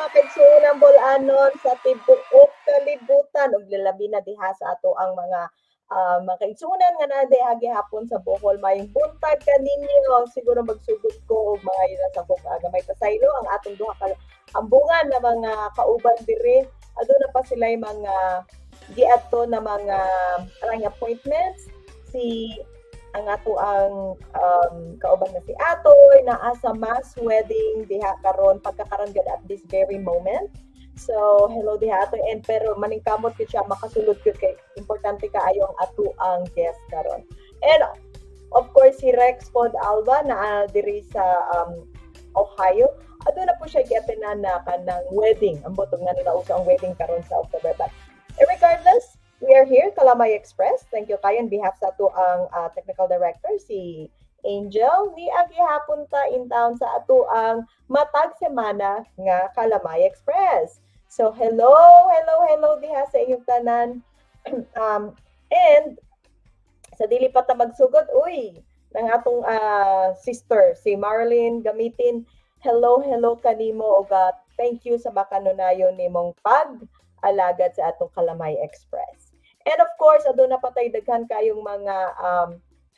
mga kaigsuon ng Bol-anon sa tibuok kalibutan ug labi na diha sa ato ang mga kaigsuonan nga naa diha gihapon sa Bohol. Mayong buntag kaninyo, siguro magsugod ko og mga yun sa gamay pasaylo ang atong duha ka ambungan na mga kauban diri. Aduna pa sila mga giadto na mga appointments. Si ang ato ang kauban na si Atoy naa sa mass wedding diha karon pagkakaron gud at this very moment. So hello diha Atoy, and pero maningkamot gid siya makasulod gud kay importante kaayo ang ato ang guest karon. And of course si Rex Pod Alba naa diri sa Ohio. Aduna po siya giatenan na kanang wedding. Ambot nga nila usa ang wedding karon sa October, but regardless, we are here, KalamayXpress. Thank you kayo on behalf sa ato ang technical director, si Angel. Ni agihapon ta in town sa ato ang matag semana nga KalamayXpress. So hello diha sa inyong tanan. And sa dili pa ta magsugod, ng atong sister, si Marlene gamitin. Hello kanimo og thank you sa makanunayon nimong pag-alagad sa atong KalamayXpress. And of course, aduna pa tay daghan kayong mga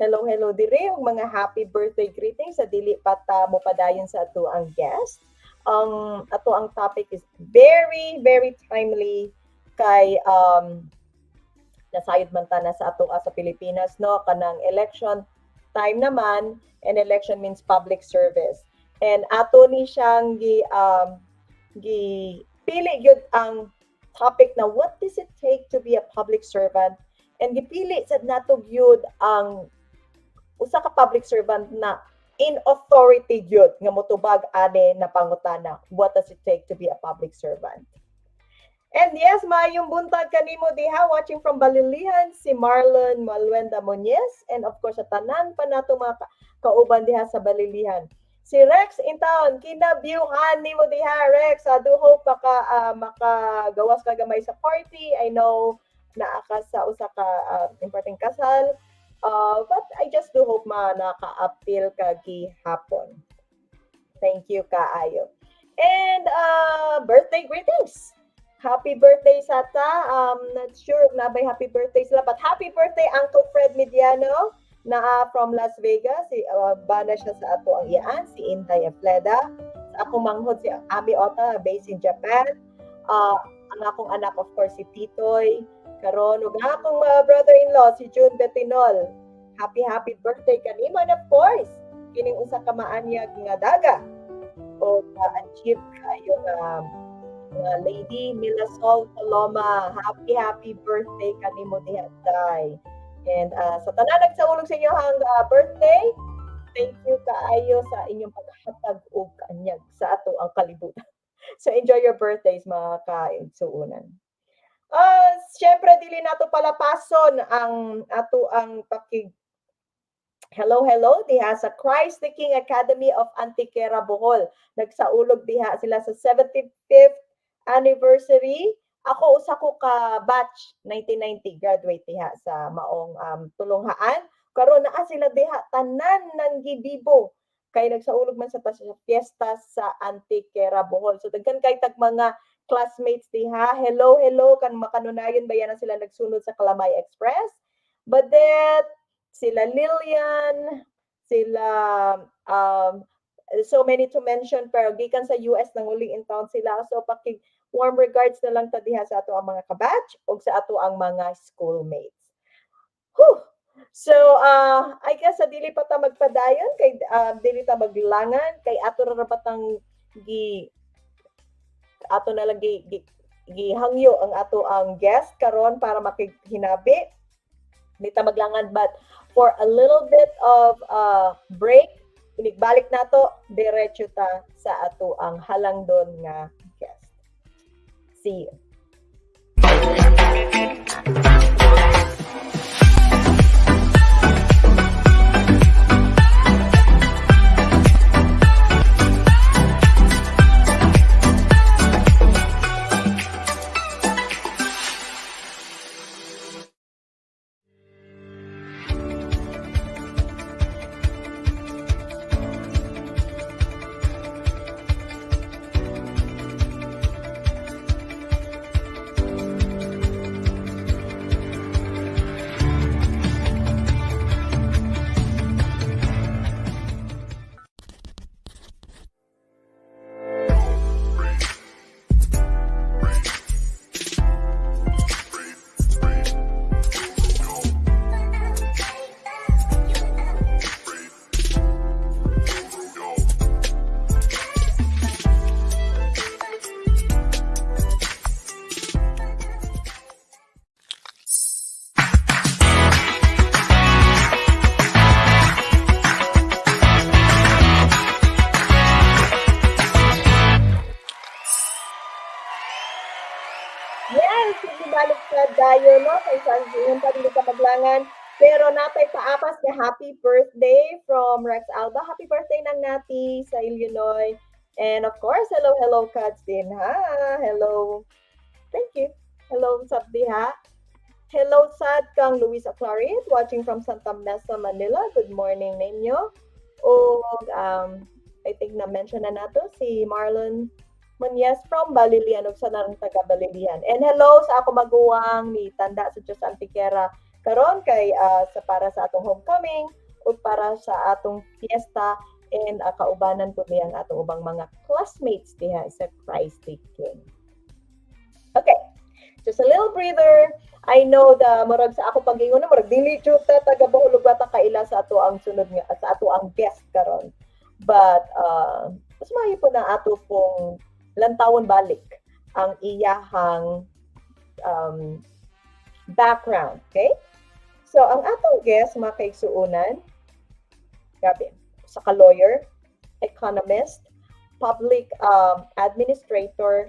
hello diri ug mga happy birthday greetings sa dili pa ta mo padayon sa ato ang guest. Ato ang topic is very timely kay nasayod man ta na sa ato sa Pilipinas, no, kanang election time naman, and election means public service. And ato ni siyang gipili gyud ang topic na what does it take to be a public servant, and gipili sad nato gyud ang usa ka public servant na in authority gyud nga motubag ani na pangutana, what does it take to be a public servant. And yes, maayong buntag kanimo diha watching from Balilihan, si Marlon Maluenda Muñez, and of course sa tanan pa nato mga kauban diha sa Balilihan. Si Rex in town, kinabyuhan nimo diha Rex. I do hope makagawas ka gamay sa party. I know naa ka sa usa ka importanteng kasal. But I just do hope naka-appeal ka gihapon. Thank you kaayo. And birthday greetings. Happy birthday sa ta. Not sure na by happy birthday sila, but happy birthday Uncle Fred Mediano na from Las Vegas. Bana siya sa ato ang iyaan, si Inday Efleda. Sa akong manghod si Ami Ota, based in Japan. Ang akong anak, of course, si Titoy karon ug akong brother-in-law si June Betinol. Happy birthday kanimo, and of course kining usa ka maanyag nga daga o achieve kayo nga lady Milasol Paloma. Happy birthday kanimo diha day. And sa tanan nagsaulog sa inyo hang birthday, thank you kaayo sa inyong paghatag og kaanyag sa ato ang kalibutan. So enjoy your birthdays mga kaigsuonan. Syempre dili nato palapason ang ato ang hello diha sa Christ the King Academy of Antiquera Bohol. Nagsaulog diha sila sa 75th anniversary. Ako usa ko ka batch 1990 graduate diha sa maong tulonghaan. Karon naa sila diha tanan nang gibibo kay nagsaulog man sa fiesta sa Antiquera Bohol. So daghan kay tag mga classmates diha. Hello kan makanunayon ba yan na sila nagsunod sa KalamayXpress. But then sila Lillian, sila so many to mention, pero gikan sa US nang uling in town sila. So warm regards na lang ta diha sa ato ang mga kabatch o sa ato ang mga schoolmates. So I guess sa dili pa ta magpadayon kay dili ta maglangan kay ato ra patang ato na lang gihangyo ang ato ang guest karon para makihinabi. Dili ta maglangan, but for a little bit of break, balik nato diretso ta sa ato ang halangdon nga guest. See you. sige balik sa dayo, no? Kay Sanjihan pa dili ka maglangan. Pero natay paapas nga happy birthday from Rex Alba. Happy birthday nang nati sa Illinois. And of course, hello, hello, Cats din, ha? Hello. Thank you. Hello, Sabdi, ha? Hello, Sad kang Luis Aclarit, watching from Santa Mesa, Manila. Good morning ninyo. O, I think na-mention na nato si Marlon Munyes from Balilian ug sa nang taga Balilian. And hello sa ako maguwang ni Tanda sa Diyos Antiquera karon kay sa para sa atong homecoming ug para sa atong fiesta and kaubanan po niyang atong ubang mga classmates diha sa Christ King. Okay, just a little breather. I know the murag sa ako pag-ingon murag dili jud ta taga Bohol ug bata kaila sa ato ang sunod nga sa ato ang guest karon. But mas maayo po na ato pong lantawon balik ang iyahang background, okay? So ang atong guest mga kaigsuonan, grabe, sa ka-lawyer, economist, public administrator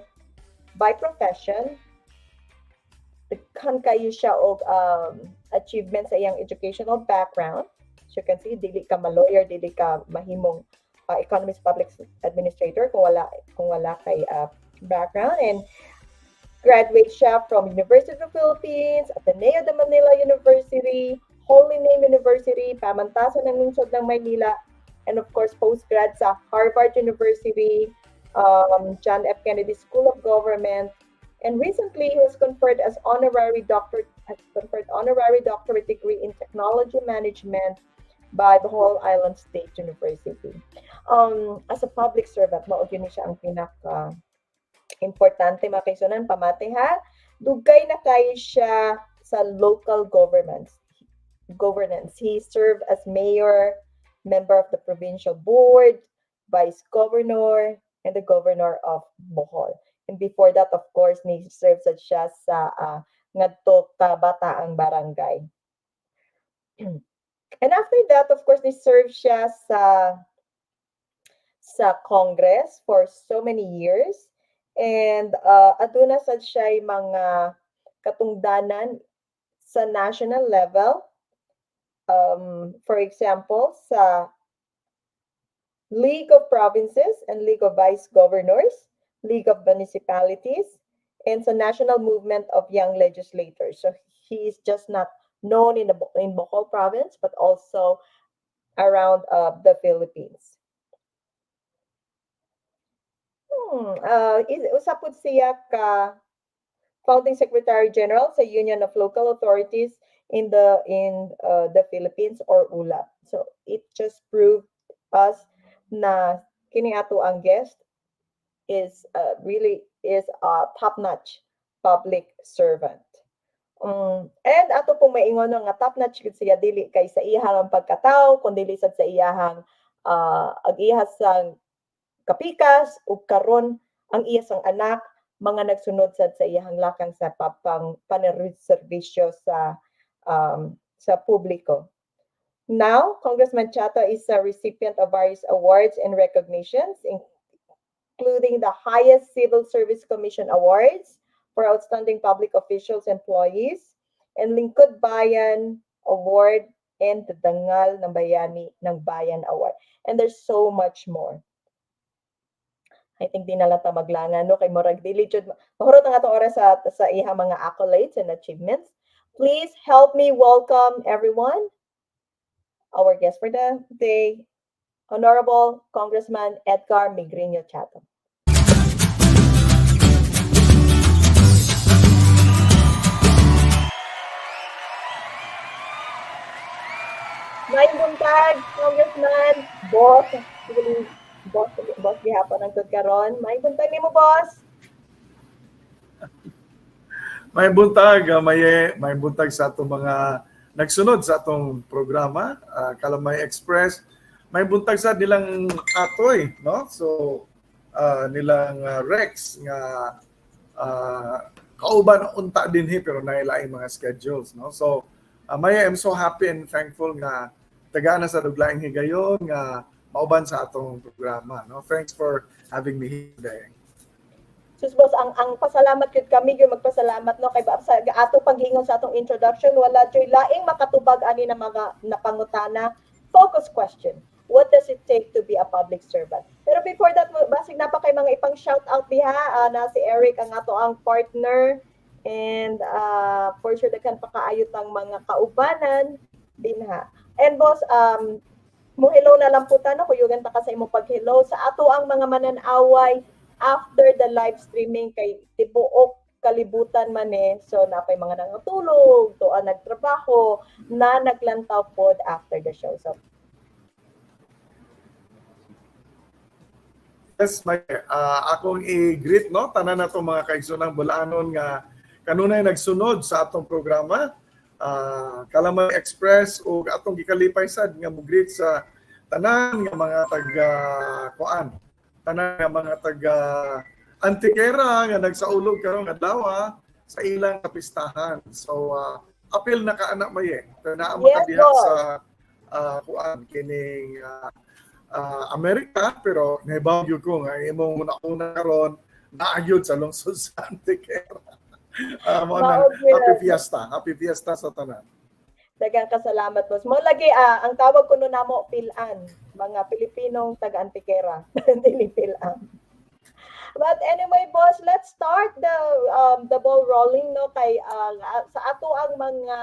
by profession. Daghan kayo siya og achievement sa iyang educational background. As you can see, dili ka ma-lawyer, dili ka mahimong economist, public administrator kung wala kay background. And graduate siya from University of the Philippines, Ateneo de Manila University, Holy Name University, pamantasan ng lungsod ng Maynila, and of course postgrad sa Harvard University, John F. Kennedy School of Government, and recently he was conferred honorary doctorate degree in technology management by Bohol Island State University. As a public servant, mao gyud ni siya ang pinaka importante mga kaigsuonan, pamati ha. Dugay na kayo siya sa local governance. He served as mayor, member of the provincial board, vice governor, and the governor of Bohol. And before that, of course, ni served siya sa ngadto Kabataang Barangay. And after that, of course, ni served siya sa Congress for so many years. And aduna sad siya mga katungdanan sa national level. For example, sa League of Provinces and League of Vice Governors, League of Municipalities, and sa National Movement of Young Legislators. So he is just not known in Bohol province, but also around the Philippines. Usapod siya ka founding Secretary General sa Union of Local Authorities in the Philippines, or ULAP. So it just proved us na kini ato ang guest is really is a top-notch public servant. And ato pong maingon nga top-notch gid siya dili kay sa iyahang pagkatao kundi sad sa iyahang ag-iyahang kapikas ug karon ang iyasang anak mga nagsunod sad sa iyahang lakang sa panirserbisyo sa publiko. Now, Congressman Chatto is a recipient of various awards and recognitions, including the highest Civil Service Commission Awards for outstanding public officials, employees, and Lingkod Bayan Award, and the Dangal ng Bayani ng Bayan Award. And there's so much more. I think di na lang ta maglangan no kay murag dili jud mahurot ang atong oras sa ihang mga accolades and achievements. Please help me welcome everyone. Our guest for the day, Honorable Congressman Edgar Chatto. May buntag, Congressman, boss gihapon ang tud karon. May buntag nimo, boss. May buntag sa atong mga nagsunod sa atong programa, Kalamay Xpress. May buntag sa nilang atoy, no? So nilang Rex nga kauban unta dinhi pero nailaing mga schedules, no? So I'm so happy and thankful nga tagana sa duglaing higayon nga mauban sa atong programa, no? Thanks for having me here today. Sus boss, ang pasalamat gyud kami gyud magpasalamat no kay sa ato paghingon sa atong introduction wala joy laing makatubag ani na mga napangutana. Focus question. What does it take to be a public servant? Pero before that, basig na pa kay mga ipang shout out diha na si Eric ang ato ang partner and for sure daghan pa kaayot ang mga kaubanan din ha. And boss, mo hello na lang po no kuyugan ta ka sa imo pag hello sa ato ang mga mananaway after the live streaming kay tibuok kalibutan man so napay mga nangatulog to nagtrabaho na naglantaw pod after the show. So yes, may akong i-greet no tanan nato mga kaigsoonang Bol-anon nga kanunay nagsunod sa atong programa. Kalamay Xpress o atong gikalipay sad nga mo-greet sa tanan nga mga taga kuan, tanan nga mga taga Antiquera nga nagsaulog karong adlaw sa ilang kapistahan. So apil na ka anak maye. Naa mo yes, diha sa kuan kining Amerika pero nahibaw gyud ko nga imong una karon naagyod sa lungsod sa Antiquera. Happy fiesta sa tanan. Daghang kasalamat boss. Mo lagi ang tawag kuno namo pilan, mga Pilipinong taga Antiquera. Dili pilan. But anyway boss, let's start the ball rolling no kay sa ato ang mga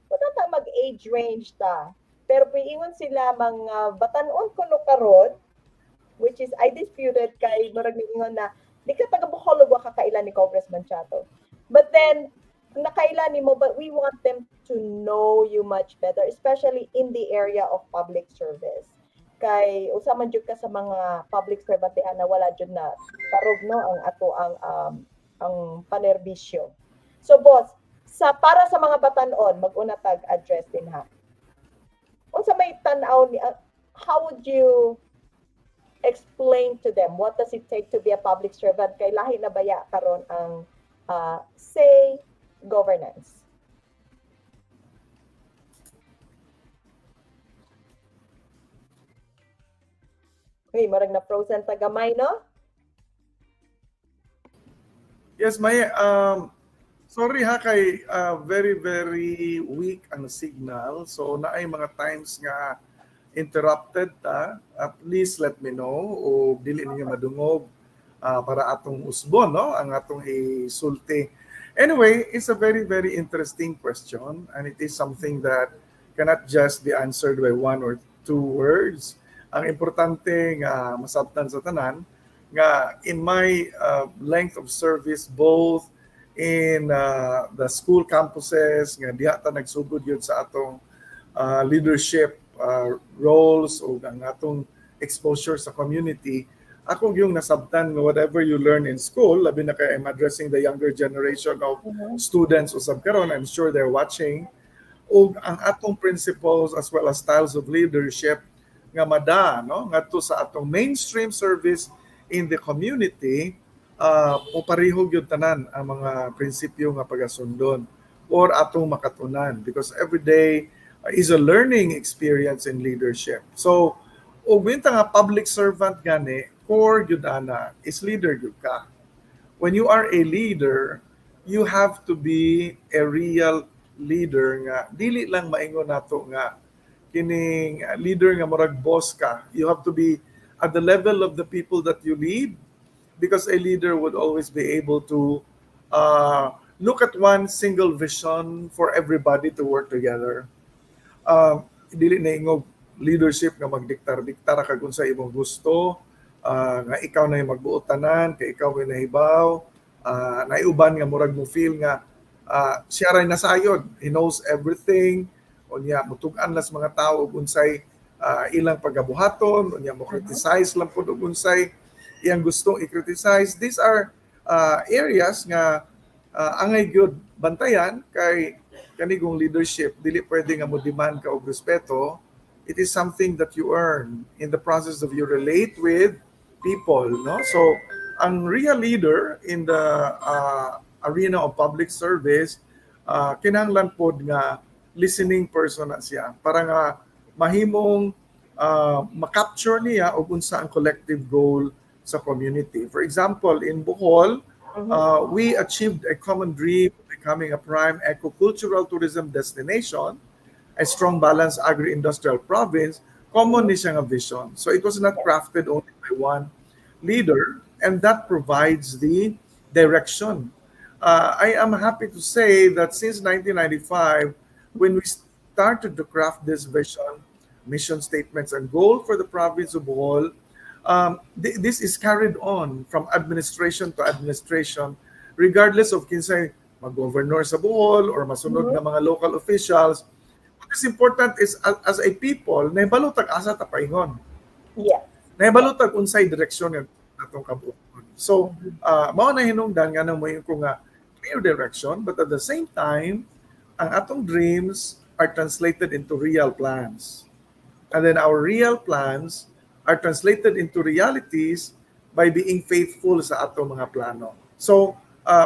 ta mag-age range ta. Pero piingon sila mga batanon kuno karon which is I disputed kay murag niingon na di ka taga Bohol wa ka kailan ni Congressman Chatto. But then, nakailan mo, but we want them to know you much better, especially in the area of public service. Kay, usaman jud ka sa mga public servant na wala jud na tarog no ang ato ang panerbisyo. So boss, para sa mga batanon, mag-una tag address din ha. Unsa may tan-aw ni how would you explain to them what does it take to be a public servant kay lahi na baya karon ang say governance? Uy, marag na frozen ta gamay, no? Yes, Maya. Sorry ha kay very very weak ang signal. So naay mga times nga interrupted ta. Please let me know o dili ninyo madungog para atong usbon no ang atong isulti. Anyway, it's a very very interesting question and it is something that cannot just be answered by one or two words. Ang importante nga masabtan sa tanan nga in my length of service both in the school campuses nga diha ta nagsugod yun sa atong leadership roles o ang atong exposure sa community, ako yung nasabtan nga whatever you learn in school, labi na kay I'm addressing the younger generation of students usab karon, I'm sure they're watching, o ang atong principles as well as styles of leadership nga mada no ngadto sa atong mainstream service in the community, o pareho gyud tanan ang mga prinsipyo nga pagasundon or atong makatunan because every day is a learning experience in leadership. So og winta nga public servant gani, core gyud ana is leader gyud ka. When you are a leader, you have to be a real leader nga dili lang maingon nato nga kining leader nga murag boss ka. You have to be at the level of the people that you lead, because a leader would always be able to look at one single vision for everybody to work together. Dili na ingog leadership nga magdiktar-diktar kag unsa imong gusto, nga ikaw na yung magbuot tanan, kay ikaw may nahibaw, naiuban nga murag mo feel nga siya ray nasayod, he knows everything, unya mutugan las mga tao og unsay ilang pagabuhaton, unya mo criticize lang pud og unsay iyang gustong i-criticize. These are areas nga angay gyud bantayan kay kanigong leadership dili pwede nga mo demand ka og respeto. It is something that you earn in the process of you relate with people, no? So ang real leader in the arena of public service, kinahanglan pod nga listening person na siya para nga mahimong ma-capture niya og unsa ang collective goal sa community. For example, in Bohol, we achieved a common dream of becoming a prime eco-cultural tourism destination, a strong balanced agri-industrial province, common ni siya nga vision. So it was not crafted only by one leader, and that provides the direction. I am happy to say that since 1995, when we started to craft this vision, mission statements, and goal for the province of Bohol, this is carried on from administration to administration, regardless of kinsay mag-governor sa Bohol or masunod na mga local officials. What is important is as a people, nahibalutag asa ta paingon. Yes. Nahibalutag unsay direksyon nga atong kabuoton. So, mao na hinungdan nga na mo yung nga clear direction, but at the same time, ang atong dreams are translated into real plans. And then our real plans are translated into realities by being faithful sa atong mga plano. So,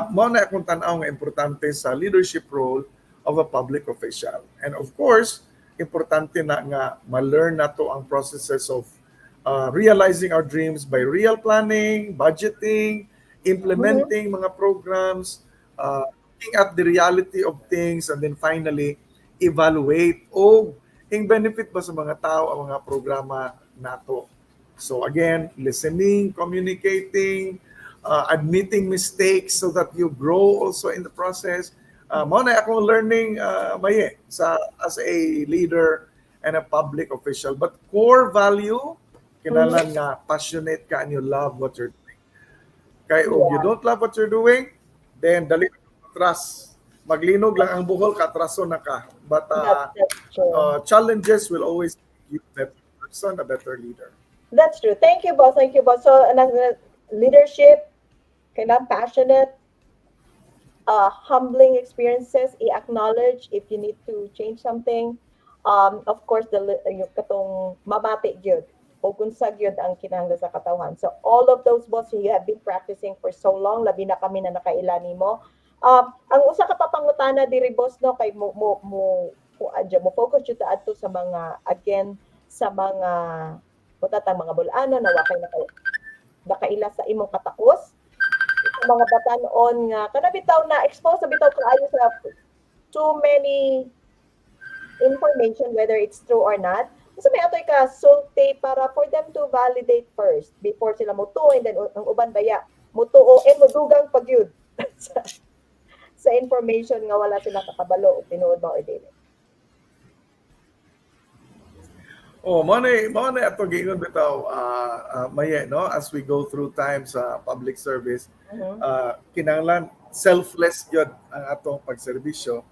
mao na akong tanaw nga importante sa leadership role of a public official. And of course, importante na nga ma-learn nato ang processes of realizing our dreams by real planning, budgeting, implementing mga programs, looking at the reality of things, and then finally, evaluate o yung benefit ba sa mga tao ang mga programa nato. So again, listening, communicating, admitting mistakes so that you grow also in the process. Mao na akong learning maye as a leader and a public official. But core value, kinalan nga passionate ka and you love what you're doing. Kaya if you don't love what you're doing, then dali atras. Maglinog lang ang buhol, katraso na ka. But challenges will always give you a better person, a better leader. That's true. Thank you, boss. Thank you, boss. So, leadership, kailangan passionate, humbling experiences, i-acknowledge if you need to change something. Of course, yung katong mabati yun, o kunsag yun ang kinahanglan sa katawan. So, all of those, boss, you have been practicing for so long, labi na kami na nakailani mo. Ang usa ka papangutana diri, boss, no, kay mo focus jud adto sa mga, again, sa mga butatang mga Bol-anon na wakay nakaila sa imong katakos, sa mga batanon nga kana bitaw na expose na bitaw kaayo sa too many information, whether it's true or not. So may atoy ka sulti para for them to validate first before sila mutuo, and then ang uban baya mutuo and mudugang pagyud sa information nga wala sila kakabalo o tinuod ba o dili. Mao na ato giingon bitaw maye, no, as we go through time sa public service, kinahanglan selfless jud ang atong pagserbisyo.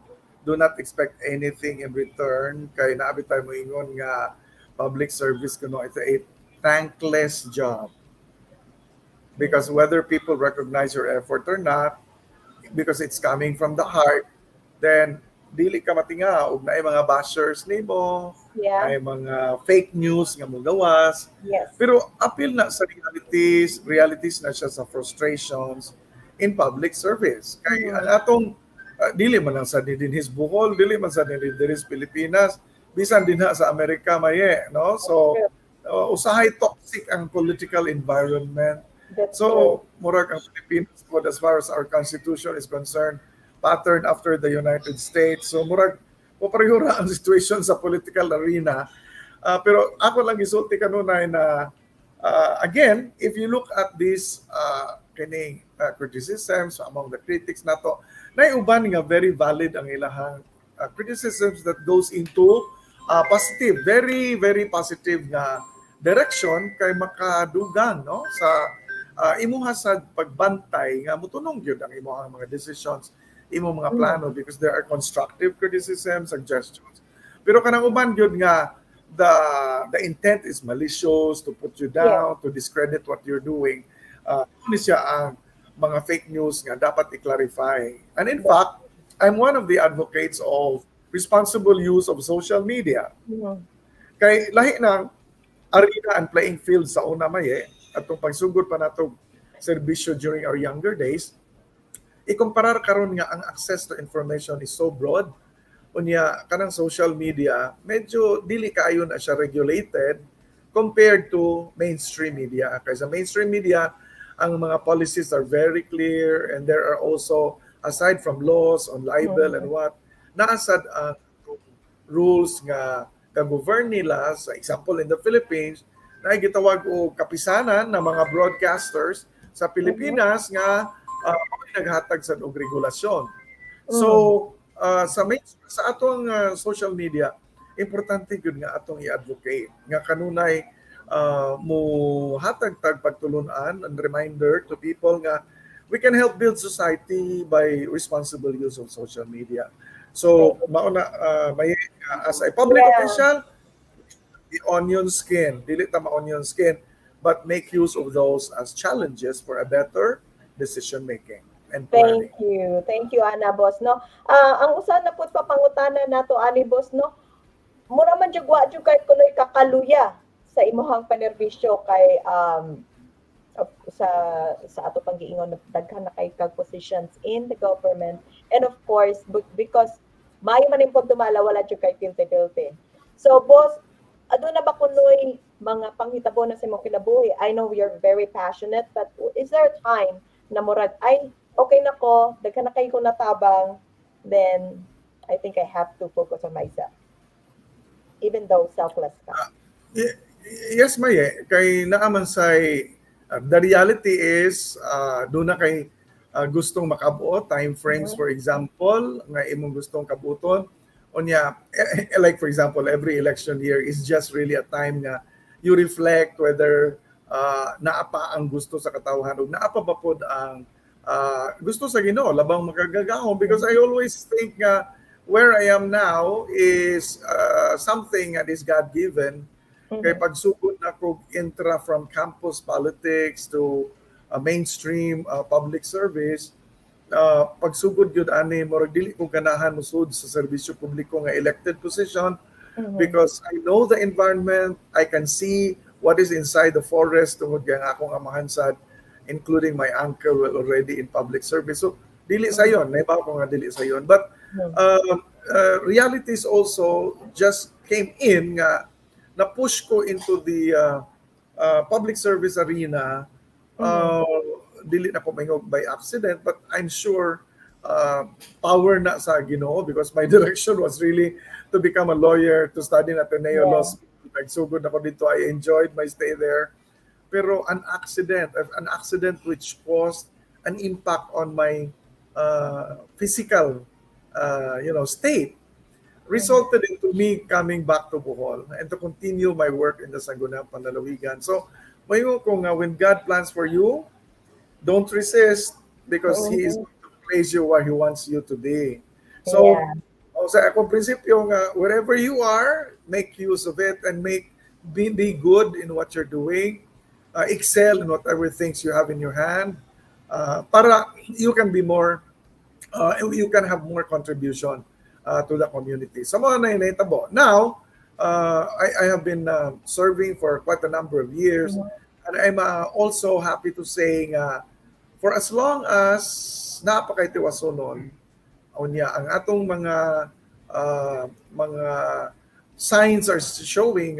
Do not expect anything in return, kay naabi tayo mo ingon nga public service kuno ito a thankless job, because whether people recognize your effort or not, because it's coming from the heart, then dili ka matinga og naay mga bashers nimo, ay mga fake news nga mogawas. Pero appeal na sa realities na siya sa frustrations in public service. Kay ang atong dili man lang sa dinhis Bohol, dili man sa dinhis Pilipinas, bisan dinha sa Amerika maye, no? So usahay toxic ang political environment. So murag ang Pilipinas, as far as our constitution is concerned, pattern after the United States. So murag pareho ra ang situation sa political arena. Pero ako lang gisulti kanunay na again, if you look at these criticisms among the critics nato, naiuban nga very valid ang ilahang criticisms that goes into positive, very very positive nga direction kay makadugang, no, sa imuha sa pagbantay nga mutunong gyud ang imuhang mga decisions, imong mga plano, because there are constructive criticisms, suggestions. Pero kanang uban gyud nga the intent is malicious, to put you down, to discredit what you're doing. Ni siya ang mga fake news nga dapat i-clarify. And in fact, I'm one of the advocates of responsible use of social media. Kay lahi ng arena and playing field sa una maye, atong pagsugod pa nato serbisyo during our younger days, ikumparar karon nga ang access to information is so broad. Unya kanang social media medyo dili kaayo na siya regulated compared to mainstream media. Kay sa mainstream media ang mga policies are very clear, and there are also, aside from laws on libel and Mhm. what, naasad ang rules nga ka-govern nila. Sa example, in the Philippines, na gitawag o kapisanan ng mga broadcasters sa Mhm. Pilipinas nga naghatag sa og regulasyon. So, Mhm. sa atong social media, importante gyud nga atong i-advocate nga kanunay mo hatag tag pagtulunan and reminder to people nga we can help build society by responsible use of social media. So, Thank- mauna may as a public Yeah. official, the onion skin, dili ta ma-onion skin, but make use of those as challenges for a better decision making and planning. Thank you. Thank you, Ana, boss, no? Ang usa na pud papangutana nato, ani, boss, no? Mura man jud wa jud kay kunoy kakaluya sa imuhang panerbisyo kay sa ato pang giingon daghan na kay kag positions in the government, and of course because maayo man impod tumala wala jud kay pilti-pilti. So boss, aduna ba kunoy mga panghitabo na sa imong kinabuhi? I know you're very passionate, but is there a time na murag ay okay na ko, daghan na kay ko natabang, then I think I have to focus on myself even though selfless ka. Y- yes, Maye. Kay naaman say, the reality is, doon na kay gustong makabuo, time frames, Mhm. for example, nga imong gustong kabuton. Unya, like for example, every election year is just really a time nga you reflect whether naapa ang gusto sa katawhan o naapa ba pod ang gusto sa Ginoo labang makagagahom, because I always think nga where I am now is something that is God given. Kay Mhm. pagsugod na ko intra from campus politics to mainstream public service, pagsugod yun ani murag dili ko ganahan musud sa serbisyo publiko nga elected position, Mhm. because I know the environment, I can see what is inside the forest tungod kay ang akong amahan sad, including my uncle well already in public service. So dili Mhm. sayon, naibaw ko nga dili sayon. But Mhm. realities also just came in nga na-push ko into the public service arena. Mhm. uh, Dili na ko mahingog by accident, but I'm sure uh, power na sa Ginoo, because my direction was really to become a lawyer, to study in Ateneo Law Yeah. School. Nagsugod ako dito. I enjoyed my stay there. Pero an accident which caused an impact on my physical, state, Mhm. resulted into me coming back to Bohol and to continue my work in the Sangguniang Panlalawigan. So, mayo ko nga, when God plans for you, don't resist, because He is Mhm. going to place you where He wants you to be. So, Yeah. sa akong prinsipyo nga, wherever you are, make use of it and be good in what you're doing. Excel in whatever things you have in your hand, para you can be more, you can have more contribution to the community. Sa mga nainitabo. Now, I have been serving for quite a number of years, Mhm. and I'm also happy to say for as long as napakaytiwasonon, unya ang atong mga signs are showing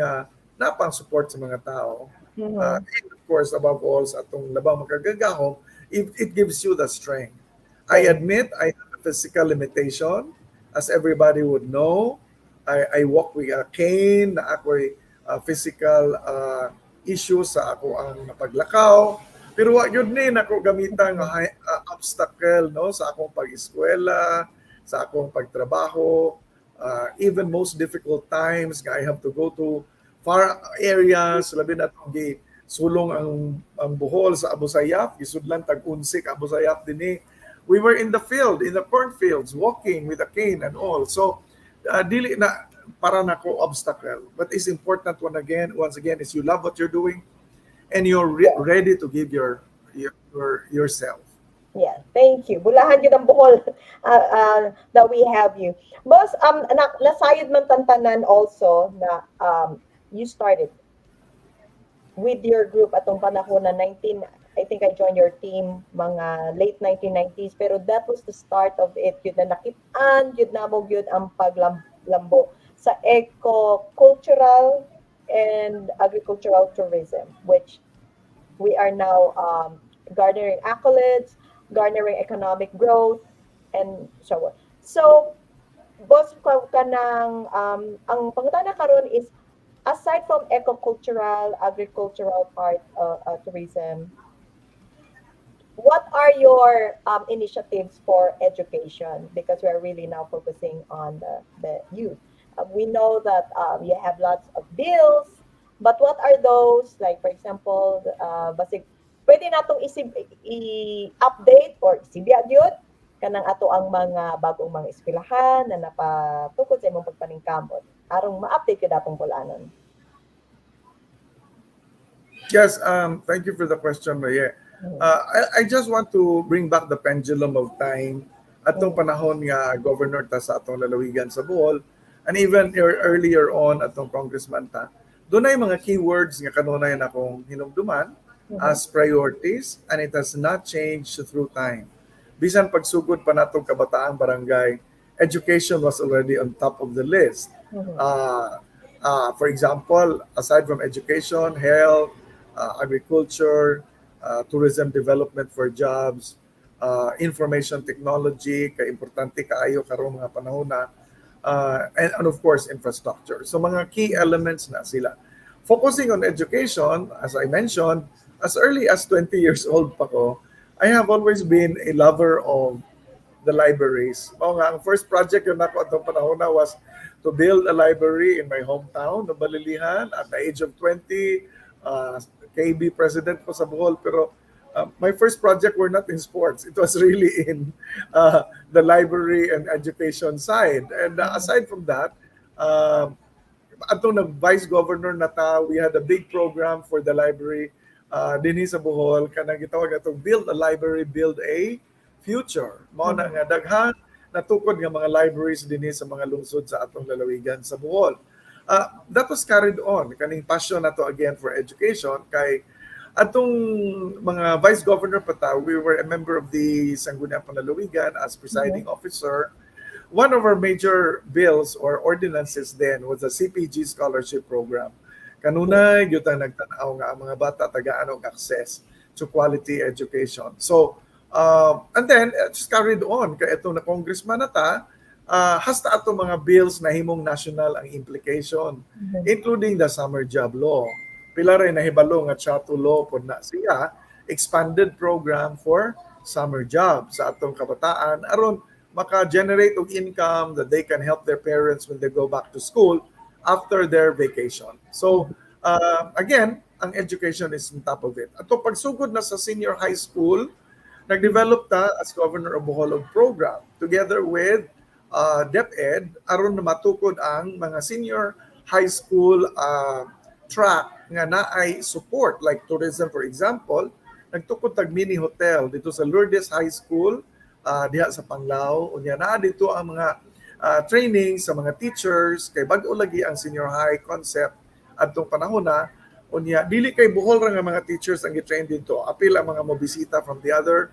napang support sa mga tao. Mhm. And of course, above all, sa atong labang makagagahom, it gives you the strength. I Thank admit I have a physical limitation, as everybody would know. I walk with a cane, na ako'y physical issues sa ako ang napaglakaw. Pero wa yun ni nako gamitang you. obstacle, no, sa akong pag-eskwela, sa akong pagtrabaho, even most difficult times nga I have to go to far areas, labi na itong sulong ang Bohol sa Abu Sayyaf, gisudlan tag-unsik Abu Sayyaf dinhi. We were in the field, in the cornfields, walking with a cane and all. So, dili na para nako obstacle. But it's important once again, is you love what you're doing and you're Yeah. ready to give yourself. Yeah, thank you. Bulahan yun ang Bohol that we have you. Boss, nasayod man tantanan also na you started with your group atong panahon na I think I joined your team mga late 1990s, pero that was the start of it. Yun na nakit-an, yun na mo yun ang paglambo sa eco-cultural and agricultural tourism, which we are now garnering accolades, garnering economic growth, and so on. So, boss ko ka ng, ang pangutana karon is, aside from eco-cultural, agricultural part, tourism, what are your initiatives for education? Because we're really now focusing on the youth. We know that you have lots of bills, but what are those? Like, for example, basig, pwede natong i-update or isibya yun kanang ato ang mga bagong mga eskwelahan na napatukod sa imong pagpaningkamot. Arong ma-update ko datong Bol-anon. Yes, thank you for the question, Maye. I just want to bring back the pendulum of time atong panahon nga governor ta sa atong lalawigan sa Bohol, and even earlier on atong congressman ta. Doon ay mga keywords nga kanunay na akong hinumduman as priorities, and it has not changed through time. Bisan pagsugod pa natong kabataang barangay, education was already on top of the list. For example, aside from education, health, agriculture, tourism development for jobs, information technology, ka-importante kaayo karong mga panahon na, and of course, infrastructure. So mga key elements na sila. Focusing on education, as I mentioned, as early as 20 years old pa ko, I have always been a lover of the libraries. Oo nga, ang first project yung nako atong panahon na was to build a library in my hometown, na Balilihan, at the age of 20, KB president ko sa Bohol. Pero my first project were not in sports. It was really in the library and education side. And aside from that, atong nag-vice governor na ta, we had a big program for the library dinhi sa Bohol. Kanang gitawag atong build a library, build a future. Mao na nga daghan natukod nga mga libraries dinhi sa mga lungsod sa atong lalawigan sa Bohol. That was carried on, kaning passion nato again for education, kay atong mga vice governor pa ta, we were a member of the Sangguniang Panlalawigan as presiding officer. One of our major bills or ordinances then was the CPG scholarship program. Kanunay gyud ta nagtan-aw nga ang mga bata tagaan og access to quality education. So and then it's carried on kay itong na congressman na ta, hasta ato mga bills na himong national ang implication, including the summer job law. Pila rin nahibalo nga Chatto law pod na siya, expanded program for summer job sa atong kabataan aron maka-generate og income that they can help their parents when they go back to school after their vacation. So again, ang education is on top of it. Ato pagsugod na sa senior high school, nag-develop ta as Governor of Bohol program together with DepEd aron na matukod ang mga senior high school track nga naay support like tourism, for example. Nagtukod tag mini hotel dito sa Lourdes High School diha sa Panglao. Unya naa dito ang mga training sa mga teachers kay bag-o lagi ang senior high concept adtong panahon na. Unya dili kay Bohol ra nga mga teachers ang gi-train dito, apil ang mga mobisita from the other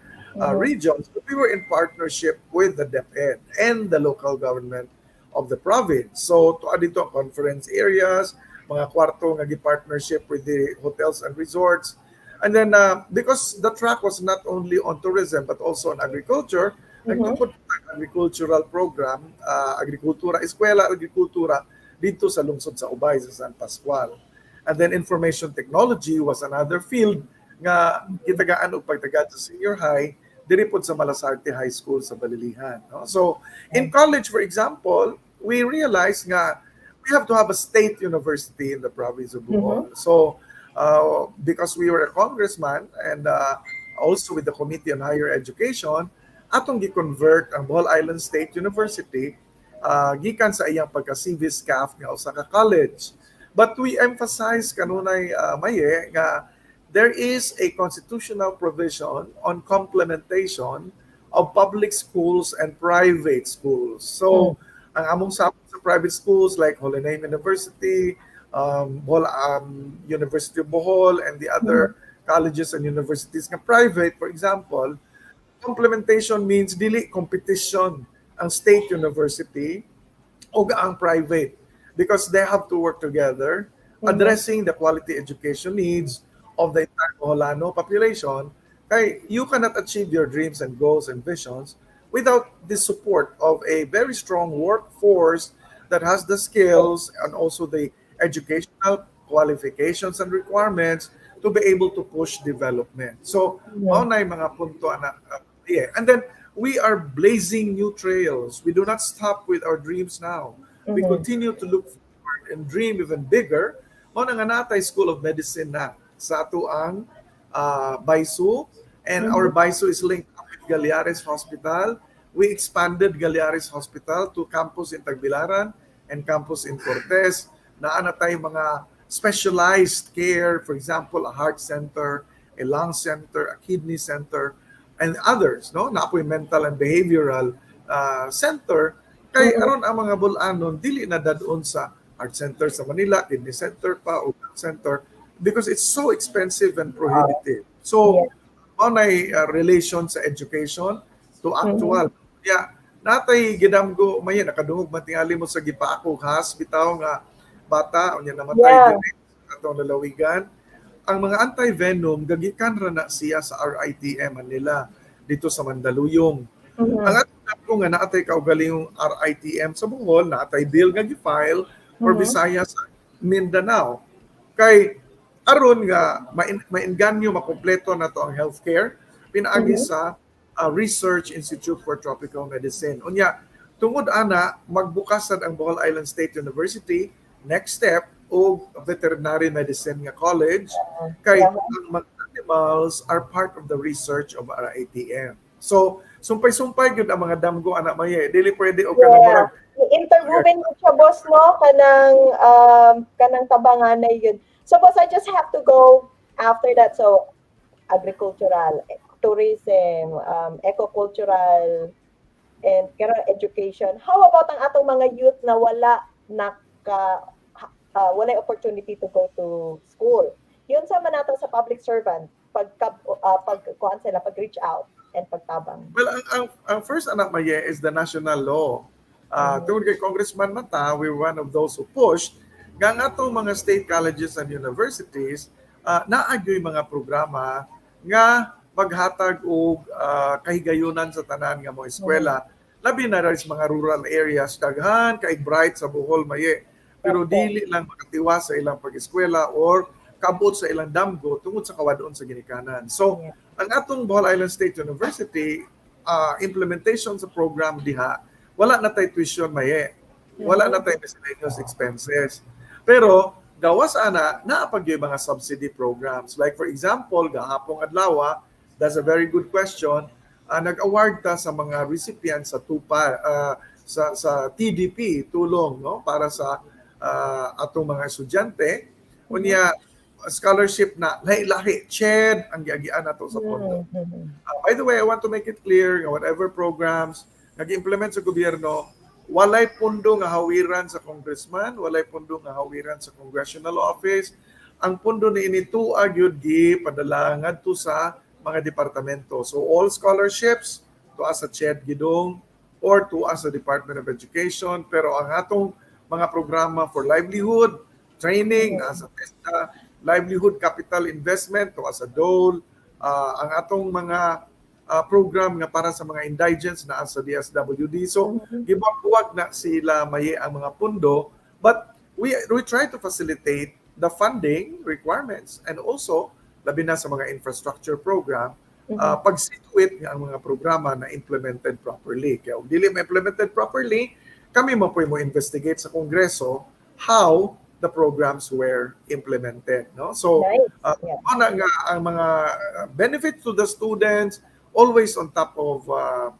regions, but we were in partnership with the DepEd and the local government of the province. So to dito ang conference areas, mga kwarto nga gi-partnership with the hotels and resorts. And then because the track was not only on tourism but also on agriculture, nagtukod ang agricultural program, agrikultura, eskwela agrikultura dito sa lungsod sa Ubay sa San Pascual. And then information technology was another field nga gitagaan og pagtagad sa senior high diri pod sa Malasarte High School sa Balilihan. No? So in college, for example, we realized nga we have to have a state university in the province of Bohol. So because we were a congressman and also with the Committee on Higher Education, atong gi-convert ang Bohol Island State University gikan sa iyang pagka-civis CAF nga usa ka college. But we emphasize kanunay Maye nga there is a constitutional provision on complementation of public schools and private schools. So ang among sa private schools like Holy Name University, University of Bohol, and the other colleges and universities nga private, for example, complementation means dili competition ang state university o ang private, because they have to work together addressing the quality education needs of the entire Boholano population Kay you cannot achieve your dreams and goals and visions without the support of a very strong workforce that has the skills and also the educational qualifications and requirements to be able to push development. So, mao Mhm. na yung mga punto na yeah. And then we are blazing new trails. We do not stop with our dreams now. We Mhm. continue to look forward and dream even bigger. Mao na nga natay School of Medicine na sa ato ang Baisu, and our Mhm. Baisu is linked up with Galeares Hospital. We expanded Galeares Hospital to campus in Tagbilaran and campus in Cortez. Naana tayo mga specialized care, for example, a heart center, a lung center, a kidney center, and others, no? Naapoy mental and behavioral center. Kay Mhm. aron ang mga Bol-anon dili na dadon sa heart center sa Manila, kidney center pa o lung center because it's so expensive and prohibitive. Yeah. So, mao nay relation sa education to Mhm. actual. Yeah, natay gidamgo may nakadungog matingali mo sa gipaako has bitaw nga bata unya namatay Yeah. diri sa atong lalawigan. Ang mga anti-venom gagikan ra na siya sa RITM nila dito sa Mandaluyong. Ang Mhm. atong ko nga naatay kaugalingong RITM sa Bohol, naatay bill nga gi-file for Mhm. Visayas Mindanao. Kay aron nga mainganyo makompleto na to ang healthcare pinaagi Mhm. sa Research Institute for Tropical Medicine. Unya, tungod ana magbukas sad ang Bohol Island State University next step o veterinary medicine nga college kay Yeah. ang mga animals are part of the research of our ATM. So, sumpay-sumpay gyud ang mga damgo anak maye. Dili pwede o kanang Yeah. murag I-interviewin mo siya, boss, no? Kanang tabanganay yun. So, boss, I just have to go after that. So, agricultural, tourism, eco-cultural, and karon education. How about ang atong mga youth na wala opportunity to go to school? Yun sa manato sa public servant, pag kuan sila, pag-reach out and pagtabang. well, ang first anak maye is the national law. Mhm. Tungod kay Congressman Mata, we were one of those who pushed nga nga atong mga state colleges and universities naagyoy mga programa nga maghatag og kahigayunan sa tanan nga mga Mhm. eskwela. Labi na rin sa mga rural areas, daghan kay bright sa Bohol maye. Pero Okay. dili lang makatiwa sa ilang pag-eskwela or kabot sa ilang damgo tungod sa kawadon sa ginikanan. So, Yeah. ang atong Bohol Island State University implementation sa program diha, wala na tay tuition maye. Wala na Mhm. tay miscellaneous expenses. Pero gawas ana naapag yung mga subsidy programs. Like for example, gahapong adlaw, that's a very good question. Nag-award ta sa mga recipients sa tupa sa TDP tulong no para sa atong mga estudyante. Mhm. Unya scholarship na lahi-lahi, CHED ang giagian nato sa pondo. Mhm. By the way, I want to make it clear nga whatever programs nag-implement sa gobyerno, walay pundo nga hawiran sa congressman, walay pundo nga hawiran sa congressional office. Ang pundo ni ini tuag yun gi padala ngadto sa mga departamento. So all scholarships to sa CHED gidong or to sa Department of Education, pero ang atong mga programa for livelihood, training, Mhm. sa TESDA, livelihood capital investment to sa DOLE, ang atong mga program nga para sa mga indigents na sa DSWD. So, Mhm. gibuwag na sila maye ang mga pundo, but we try to facilitate the funding requirements and also labi na sa mga infrastructure program Mhm. pagsituit nga ang mga programa na implemented properly. Kaya kung dili ma-implemented properly, kami mo investigate sa Kongreso how the programs were implemented. No? So, Nice. Yeah. ana nga ang mga benefits to the students, always on top of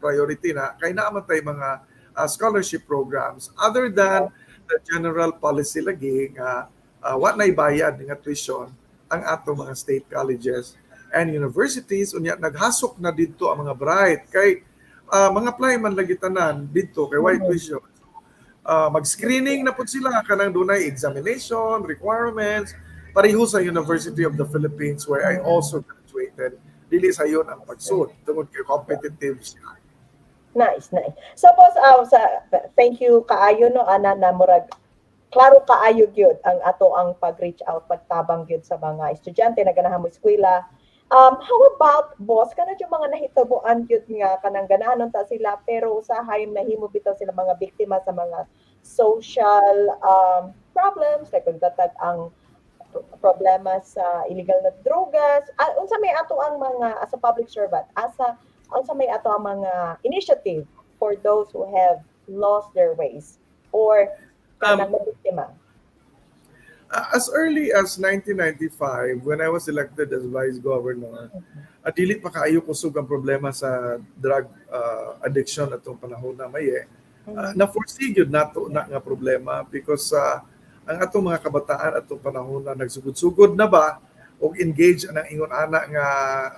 priority na kay naman tay mga scholarship programs other than the general policy lagi nga wa nay bayad nga tuition ang ato mga state colleges and universities unya naghasok na didto ang mga bright kay mga apply man lagi tanan didto kay why Mhm. tuition. Mag-screening na po sila kanang dunay examination requirements pareho sa University of the Philippines where I also graduated. Dili sa yon ang pagsud tungod kay competitive siya. Nice, nice. Suppose thank you kaayo no ana na murag klaro kaayo gyud ang ato ang pag-reach out pagtabang gyud sa mga estudyante na ganahan mo eskwela How about boss kana yung mga nahitabuan gyud nga kanang ganahanon ta sila pero usahay nahimo bitaw sila mga biktima sa mga social problems like pagdatag ang problema sa illegal na drogas. Unsa may ato ang mga as a public servant, asa unsa may ato ang mga initiative for those who have lost their ways or Um, kanang biktima. as early as 1995, when I was elected as Vice Governor, dili pa kaayo kusog ang problema sa drug addiction atong panahon na maye. Mhm. Na-foresee yun nato na nga problema because ang atong mga kabataan atong panahon na nagsugod-sugod na ba o engage ang ingon ana nga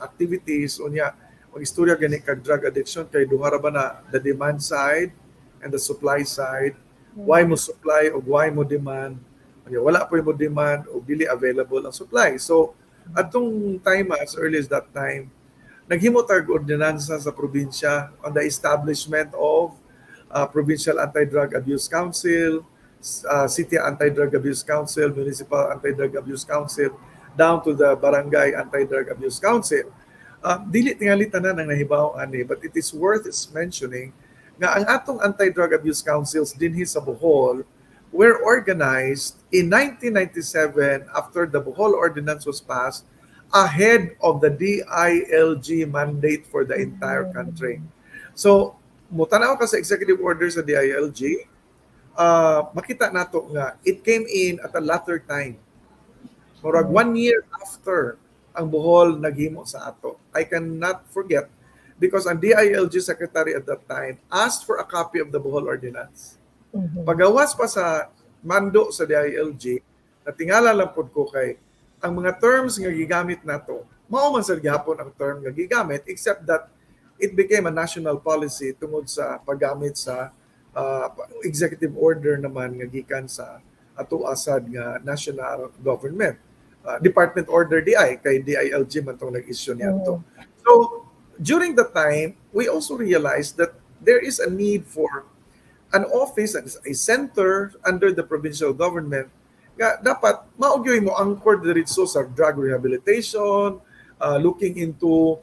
activities unya mag-istorya gani kag drug addiction kay duha ra ba na the demand side and the supply side. Why mo supply o why mo demand? Unya, wala pa mo demand o dili available ang supply. So atong time as early as that time naghimo tag ordinansa sa probinsya on the establishment of Provincial Anti-Drug Abuse Council, City Anti-Drug Abuse Council, Municipal Anti-Drug Abuse Council, down to the Barangay Anti-Drug Abuse Council. Dili tingali tanan ang nahibaw ani, but it is worth mentioning nga ang atong Anti-Drug Abuse Councils dinhi sa Bohol were organized in 1997 after the Bohol Ordinance was passed ahead of the DILG mandate for the entire country. So, mutanaw ka sa executive order sa DILG, makita nato nga it came in at a latter time. Murag 1 year after ang Bohol naghimo sa ato. I cannot forget because ang DILG secretary at that time asked for a copy of the Bohol Ordinance. Pagawas pa sa mando sa DILG, natingala lang pod ko kay ang mga terms nga gigamit nato, mao man sa gihapon ang term nga gigamit except that it became a national policy tungod sa paggamit sa executive order naman nga gikan sa ato asad nga national government. Department order DI kay DILG man tong nag-issue niadto. So during the time, we also realized that there is a need for an office, a center under the provincial government nga dapat maugyoy mo angkor diretso sa drug rehabilitation, looking into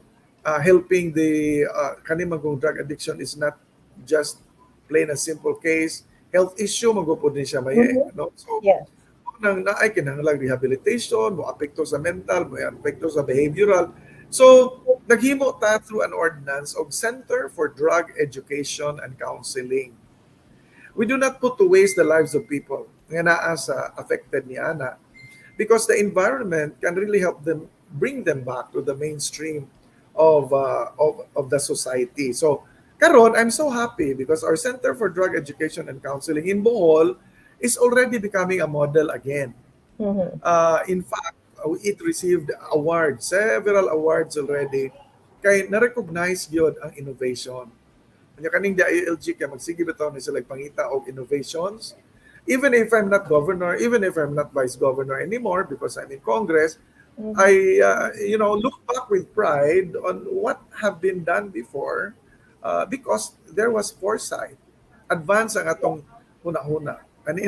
helping the kanimang drug addiction is not just plain a simple case, health issue magupod din siya maye, no? So Yes. nang naay kinahanglang rehabilitation, mo apekto sa mental, mo apekto sa behavioral. So naghimo ta through an ordinance of Center for Drug Education and Counseling. We do not put to waste the lives of people nga naa sa affected ni ana because the environment can really help them bring them back to the mainstream of the society. So karon I'm so happy because our Center for Drug Education and Counseling in Bohol is already becoming a model again. In fact, it received awards, several awards already kay na-recognize gyud ang innovation. Kanya kaning DILG kay magsige bitaw ni sila pangita og innovations. Even if I'm not governor, even if I'm not vice governor anymore because I'm in Congress, I look back with pride on what have been done before because there was foresight. Advance ang atong huna-huna. And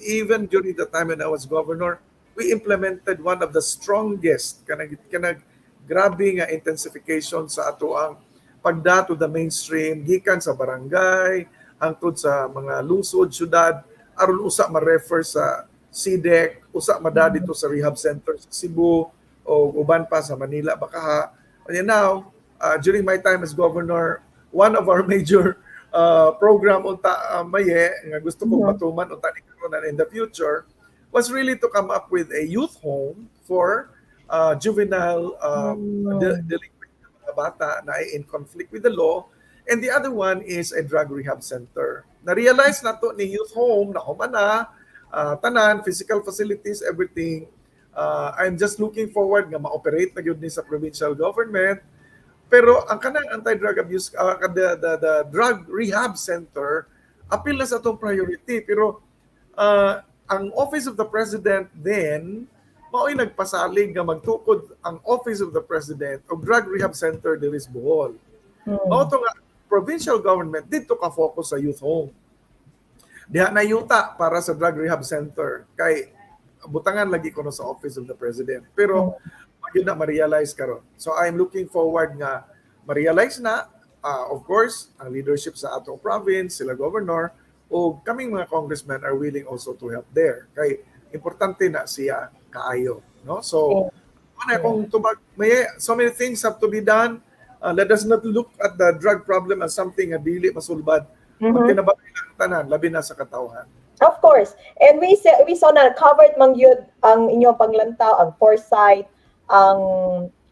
even during the time when I was governor, we implemented one of the strongest kanag grabe nga intensification sa ato ang pagda to the mainstream gikan sa barangay hangtod sa mga lungsod syudad aron usa ma-refer sa CDEC, usa madadi to sa rehab center sa Cebu o uban pa sa Manila baka. And now, during my time as governor, one of our major program unta maye nga gusto kong matuman unta ni karon in the future was really to come up with a youth home for juvenile delinquent mga bata na ay in conflict with the law, and the other one is a drug rehab center. Na-realize na to ni youth home na humana, tanan, physical facilities, everything. I'm just looking forward nga ma-operate na yun ni sa provincial government. Pero ang kanang anti-drug abuse, the drug rehab center, apil na sa itong priority. Pero ang Office of the President then, mao'y nagpasalig nga magtukod ang Office of the President o drug rehab center diri sa Bohol. Mao to nga provincial government dito ka focus sa youth home. Diha na yuta para sa drug rehab center kay butangan lagi ko no sa Office of the President. Pero yun na ma-realize karon. So I'm looking forward nga ma-realize na, of course, ang leadership sa atong province, sila governor, o kaming mga congressmen are willing also to help there. Kay importante na siya kaayo, no? So Yeah. ano kung tubag, may so many things have to be done. Let us not look at the drug problem as something nga dili masulbad. Kung Mhm. tinabangay lang tanan, labi na sa katawhan. Of course. And we saw na covered man yun ang inyong panglantaw, ang foresight, ang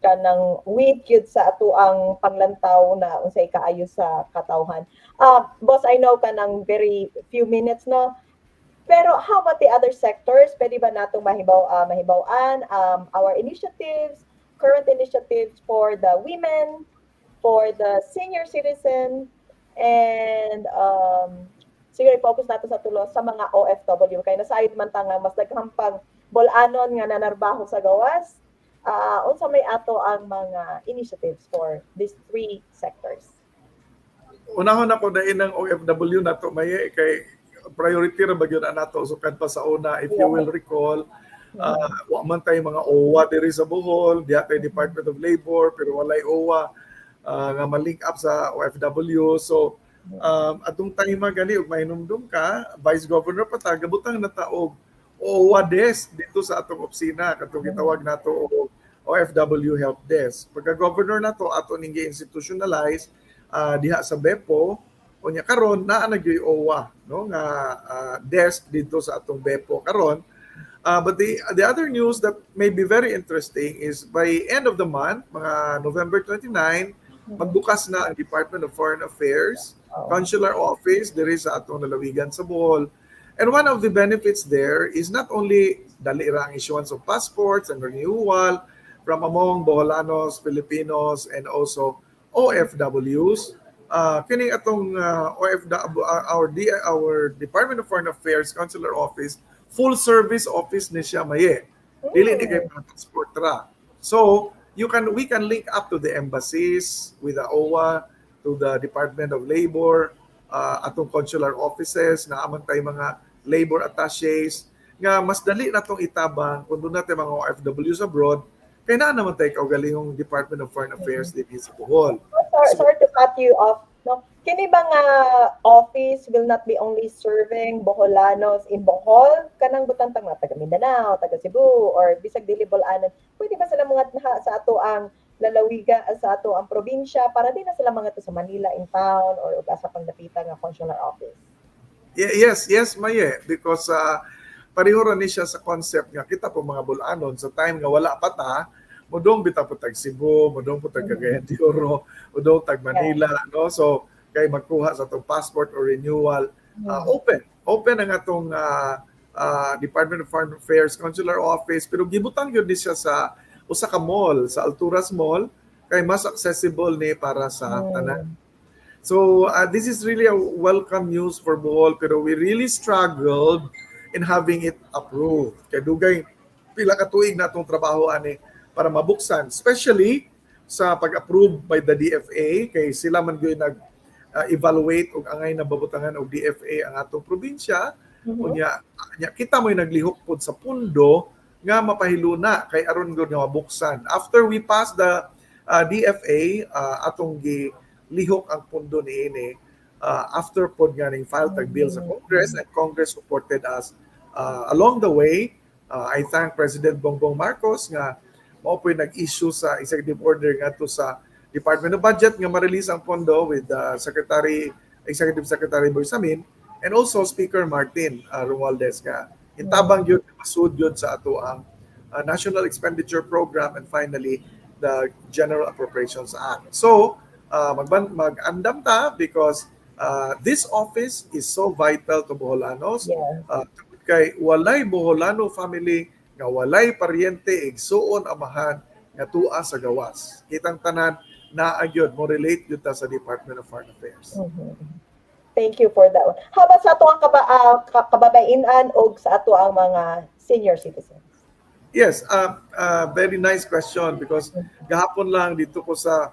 kanang wit yun sa ato ang panglantaw na unsay kaayo sa katawhan. Boss, I know kanang very few minutes no. Pero how about the other sectors? Pwede ba natong mahibaw-an our initiatives, current initiatives for the women, for the senior citizen, and siguro i-focus nato sa tulo sa mga OFW kay nasayod man ta nga mas daghang pang Bol-anon nga nanarbaho sa gawas. Unsa may ato ang mga initiatives for these three sectors? Unahon ako na inang OFW nato may kay priority ra ba gyud nato sukad pa sa una, if you will recall, wa man tay mga OWA diri sa Bohol, diha tay Department of Labor pero walay OWA nga ma-link up sa OFW. So atong time gani ug mahinumdum ka, Vice Governor pa ta gabutang na ta og OWA desk dito sa atong opisina katong gitawag nato og OFW help desk. Pagka governor nato ato ning gi-institutionalize diha sa Bepo, unya karon naa nagyoy OWA no nga desk dito sa atong Bepo karon. But the other news that may be very interesting is by end of the month, mga November 29, magbukas na ang Department of Foreign Affairs consular office diri sa atong lalawigan sa Bohol. And one of the benefits there is not only dali ra ang issuance of passports and renewal from among Boholanos, Filipinos, and also OFWs. Kining atong our Department of Foreign Affairs Consular Office, full service office ni siya maye. Dili ni kay passport ra. So, we can link up to the embassies with the OWA, to the Department of Labor, atong consular offices na amang tay mga labor attaches nga mas dali na tong itabang kung doon natin mga OFWs abroad kay na naman tayo kaugalingong Department of Foreign Affairs dito sa Bohol. Sorry to cut you off. No, kini ba nga office will not be only serving Boholanos in Bohol, kanang butantang mga taga Mindanao, taga Cebu, or bisag dili Bol-anon. Pwede ba sila mga sa ato ang lalawiga sa ato ang probinsya para di na sila mga to sa Manila in town or sa pangdapita nga consular office? Yes, Maye, because pareho ra ni siya sa concept nga kita po mga Bol-anon sa time nga wala pa ta, mudong bitaw po tag Cebu, mudong po tag Cagayan de Oro, mudong tag Manila, no? So kay magkuha sa atong passport or renewal, open ang atong Department of Foreign Affairs Consular Office, pero gibutang yun ni siya sa usa ka mall, sa Alturas Mall, kay mas accessible ni para sa tanan. So this is really a welcome news for Bohol, pero we really struggled in having it approved. Kaya dugay pila ka tuig na itong trabaho ani para mabuksan, especially sa pag-approve by the DFA, kay sila man gyud nag-evaluate og angay na babutangan og DFA ang atong probinsya. Unya kita mo'y naglihok pod sa pundo nga mapahiluna kay aron gyud nga mabuksan. After we pass the DFA, atong lihok ang pundo niini, after pod nga ning file tag bill sa Congress, and Congress supported us along the way. I thank President Bongbong Marcos nga mao po'y nag-issue sa executive order nga to sa Department of Budget nga ma-release ang pondo with Executive Secretary Bersamin and also Speaker Martin Romualdez nga intabang yun, masud yun sa ato ang National Expenditure Program and finally the General Appropriations Act. So mag-andam ta because this office is so vital to Boholanos. Kay walay Boholano family nga walay paryente igsuon amahan nga tua sa gawas. Kitang tanan na agyod mo relate yun ta sa Department of Foreign Affairs. Thank you for that one. How about sa ato ang kababainan o sa ato ang mga senior citizens? Yes, very nice question because gahapon lang dito ko sa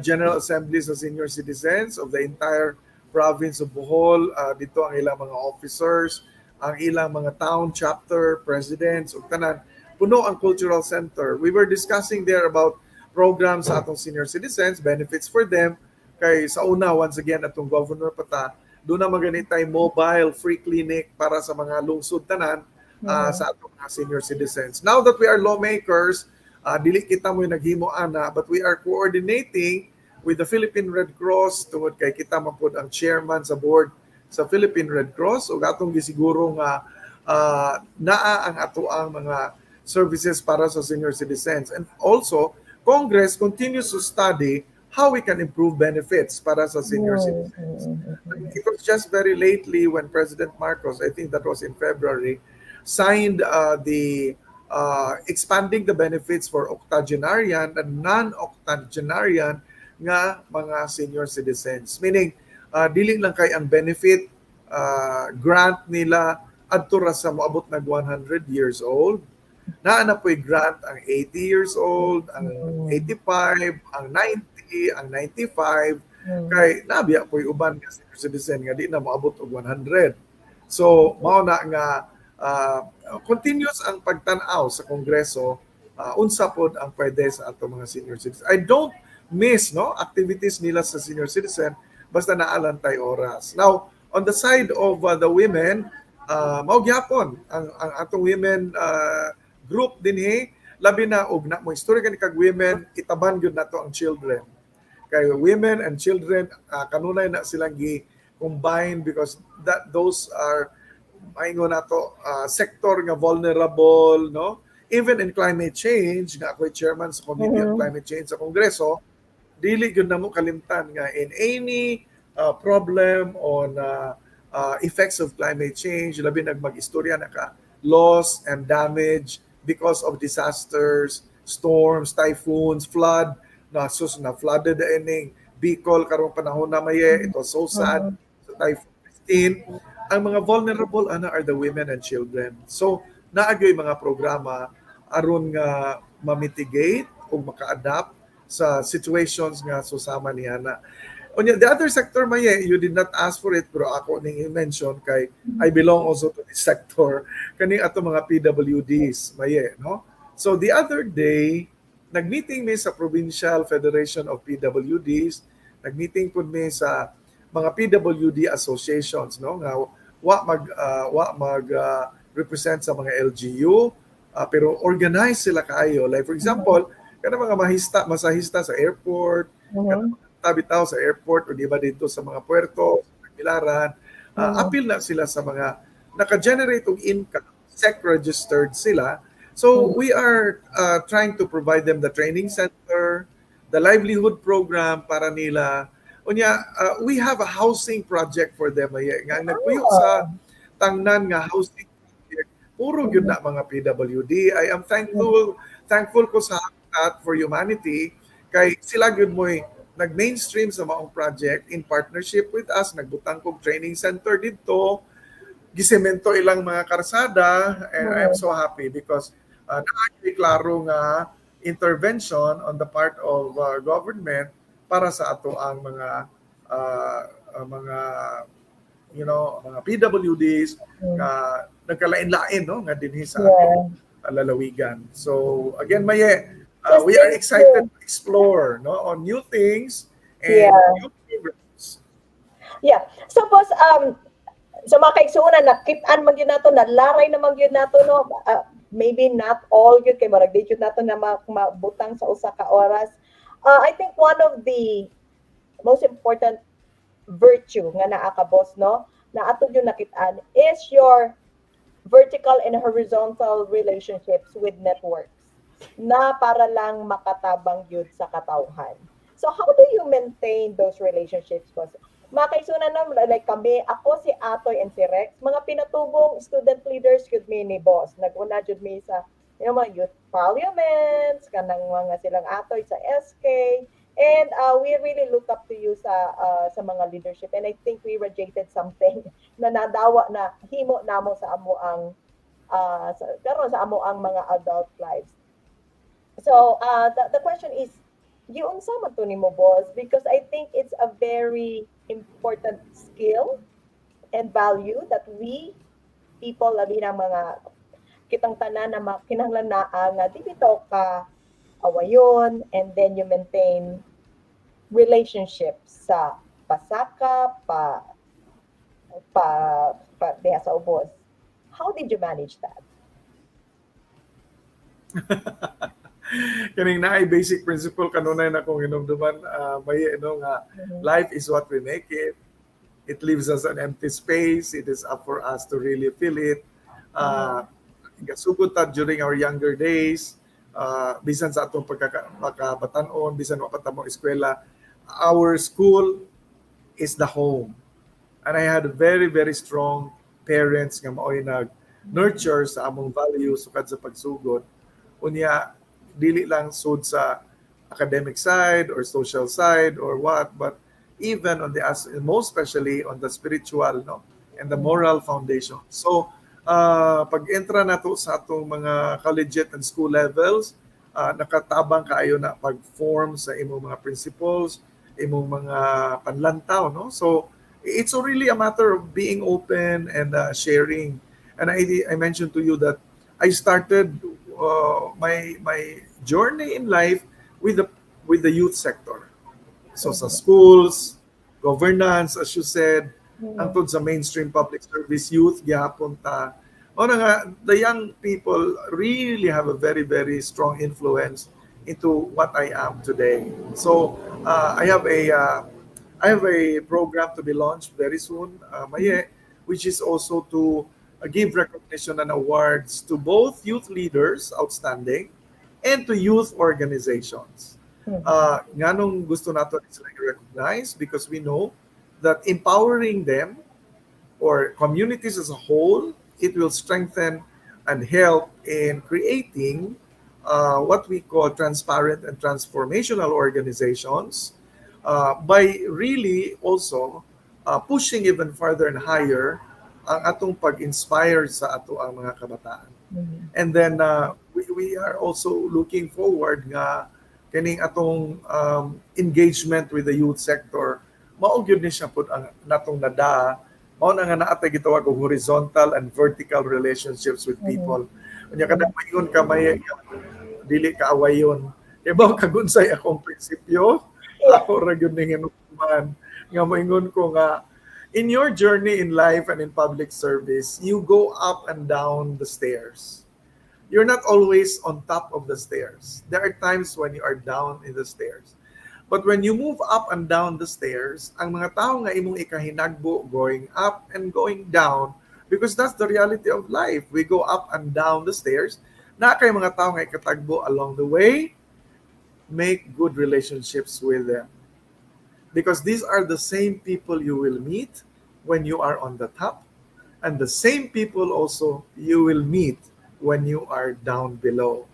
General Assembly sa senior citizens of the entire province of Bohol, dito ang ilang mga officers, ang ilang mga town chapter presidents ug tanan puno ang cultural center. We were discussing there about programs sa atong senior citizens, benefits for them. Kay sa una, once again, atong governor pata, doon na maganitay mobile free clinic para sa mga lungsod tanan Mhm. sa atong mga senior citizens. Now that we are lawmakers, dili kita mo naghimo ana, but we are coordinating with the Philippine Red Cross tungod kay kita mapod ang chairman sa board sa Philippine Red Cross ug atong gisiguro nga naa ang ato ang mga services para sa senior citizens. And also, Congress continues to study how we can improve benefits para sa senior Mhm. citizens. Mhm. Mhm. It was just very lately when President Marcos, I think that was in February, signed the expanding the benefits for octogenarian and non-octogenarian nga mga senior citizens. Meaning, dili lang kay ang benefit grant nila adto ra sa moabot nag 100 years old. Naa na po'y grant ang 80 years old, ang Mhm. 85, ang 90, ang 95, Mhm. kay nabiya po'y uban nga senior citizen nga di na moabot og 100. So, mao na nga uh, continuous ang pagtan-aw sa Kongreso unsa pod ang pwede sa ato mga senior citizens. I don't miss no activities nila sa senior citizen basta naalan tay oras. Now, on the side of the women, mao gyapon ang atong women group dinhi labi na og na mo istorya kani kag women itaban gyud nato ang children kay women and children kanunay na silang gi combine because that those are maingon nato sector nga vulnerable no even in climate change nga ako'y chairman sa committee on Mhm. climate change sa kongreso dili gyud namo kalimtan nga in any problem on effects of climate change labi nagmag-istorya na ka loss and damage because of disasters, storms, typhoons, flood na flooded ining Bicol karong panahon na maye it was so sad Mhm. sa Typhoon 15 ang mga vulnerable ana are the women and children so naagyoy mga programa aron nga ma-mitigate o maka-adapt sa situations nga susama niya na. Unya, the other sector, Maye, you did not ask for it, pero ako ning i-mention kay I belong also to this sector, kaning ato mga PWDs, Maye, no? So the other day, nagmeeting mi sa Provincial Federation of PWDs, nagmeeting pud mi sa mga PWD associations, no? Nga wa mag represent sa mga LGU, pero organize sila kaayo. Like for Mhm. example, kana mga masahista sa airport, kana Mhm. mga tabi-taw sa airport o di ba dito sa mga puerto, sa Pilaran, Mhm. appeal na sila sa mga naka-generate og income, SEC-registered sila. So we are trying to provide them the training center, the livelihood program para nila. Unya, we have a housing project for them. Nga nagpuyo sa Ah. tangnan nga housing project, puro gyud Mhm. na mga PWD. I am thankful ko sa Habitat for Humanity kay sila gyud mo'y nag-mainstream sa maong project in partnership with us, nagbutang kog training center dito, gisemento ilang mga karsada, and I am Mhm. so happy because naagay klaro nga intervention on the part of government para sa ato ang mga mga PWDs Mhm. nga nagkalain-lain no nga dinhi sa atong Yeah. lalawigan. So again, Maye, Just we are thank excited you. to explore no on new things and Yeah. new programs. Yeah. So boss, so mga kaigsuonan nakit-an man gyud nato nalaray naman gyud nato no. Maybe not all gyud kay marag di gyud nato na mabutang sa usa ka oras. I think one of the most important virtue nga naa ka boss no na ato yung nakit-an is your vertical and horizontal relationships with networks na para lang makatabang yun sa katawhan. So how do you maintain those relationships? Boss? Mga kaisunan na, like kami, ako si Atoy and si Rex, mga pinatubong student leaders yun mi ni boss. Naguna yun mi sa mga youth parliaments, kanang mga silang Atoy sa SK, and we really look up to you sa mga leadership. And I think we radiated something na nadawa na himo namo sa amo ang karon sa amo ang mga adult lives. So the question is giun sa man to nimo boss because I think it's a very important skill and value that we people labi ng mga kitang tanan na kinahanglan naa nga di bitaw ka awayon, and then you maintain relationships sa pasaka, pa, diha sa ubos. How did you manage that? Kaning naay basic principle kanunay na kung hinumduman may nga Mhm. life is what we make it. It leaves us an empty space. It is up for us to really fill it. Mhm. Gasugod ta during our younger days, bisan sa atong pagkabatanon, bisan wapat mo eskwela, our school is the home. And I had very, very strong parents nga mao'y nag-nurture sa among values sukad sa pagsugod. Unya, dili lang sud sa academic side or social side or what, but even on the most especially on the spiritual, no, and the Mhm. moral foundation. So pag-entra nato sa atong mga collegiate and school levels, nakatabang kaayo na pag-form sa imong mga principles, imong mga panlantaw, no. So it's really a matter of being open and sharing. And I mentioned to you that I started my journey in life with the youth sector. So sa Mhm. schools, governance, as you said, Mhm. angtod sa mainstream public service youth, gihapon ta. O na nga, the young people really have a very, very strong influence into what I am today. So I have a program to be launched very soon, Mhm. Maye, which is also to give recognition and awards to both youth leaders, outstanding, and to youth organizations. Mhm. Nganong gusto nato sila i-recognize because we know that empowering them or communities as a whole, it will strengthen and help in creating what we call transparent and transformational organizations by really also pushing even further and higher ang atong pag-inspire sa ato ang mga kabataan. Mhm. And then we are also looking forward nga kining atong engagement with the youth sector mao gyud ni siya pud ang natong nada mao na nga naatay gitawag og horizontal and vertical relationships with Mhm. people. Unya kada mayon ka may dili ka awayon. Ibaw kagunsay akong prinsipyo, Yeah. ako ra gyud ning hinumduman nga moingon ko nga in your journey in life and in public service, you go up and down the stairs. You're not always on top of the stairs. There are times when you are down in the stairs. But when you move up and down the stairs, ang mga tao nga imong ikahinagbo going up and going down because that's the reality of life. We go up and down the stairs. Na kay mga tao nga ikatagbo along the way, make good relationships with them. Because these are the same people you will meet when you are on the top and the same people also you will meet when you are down below.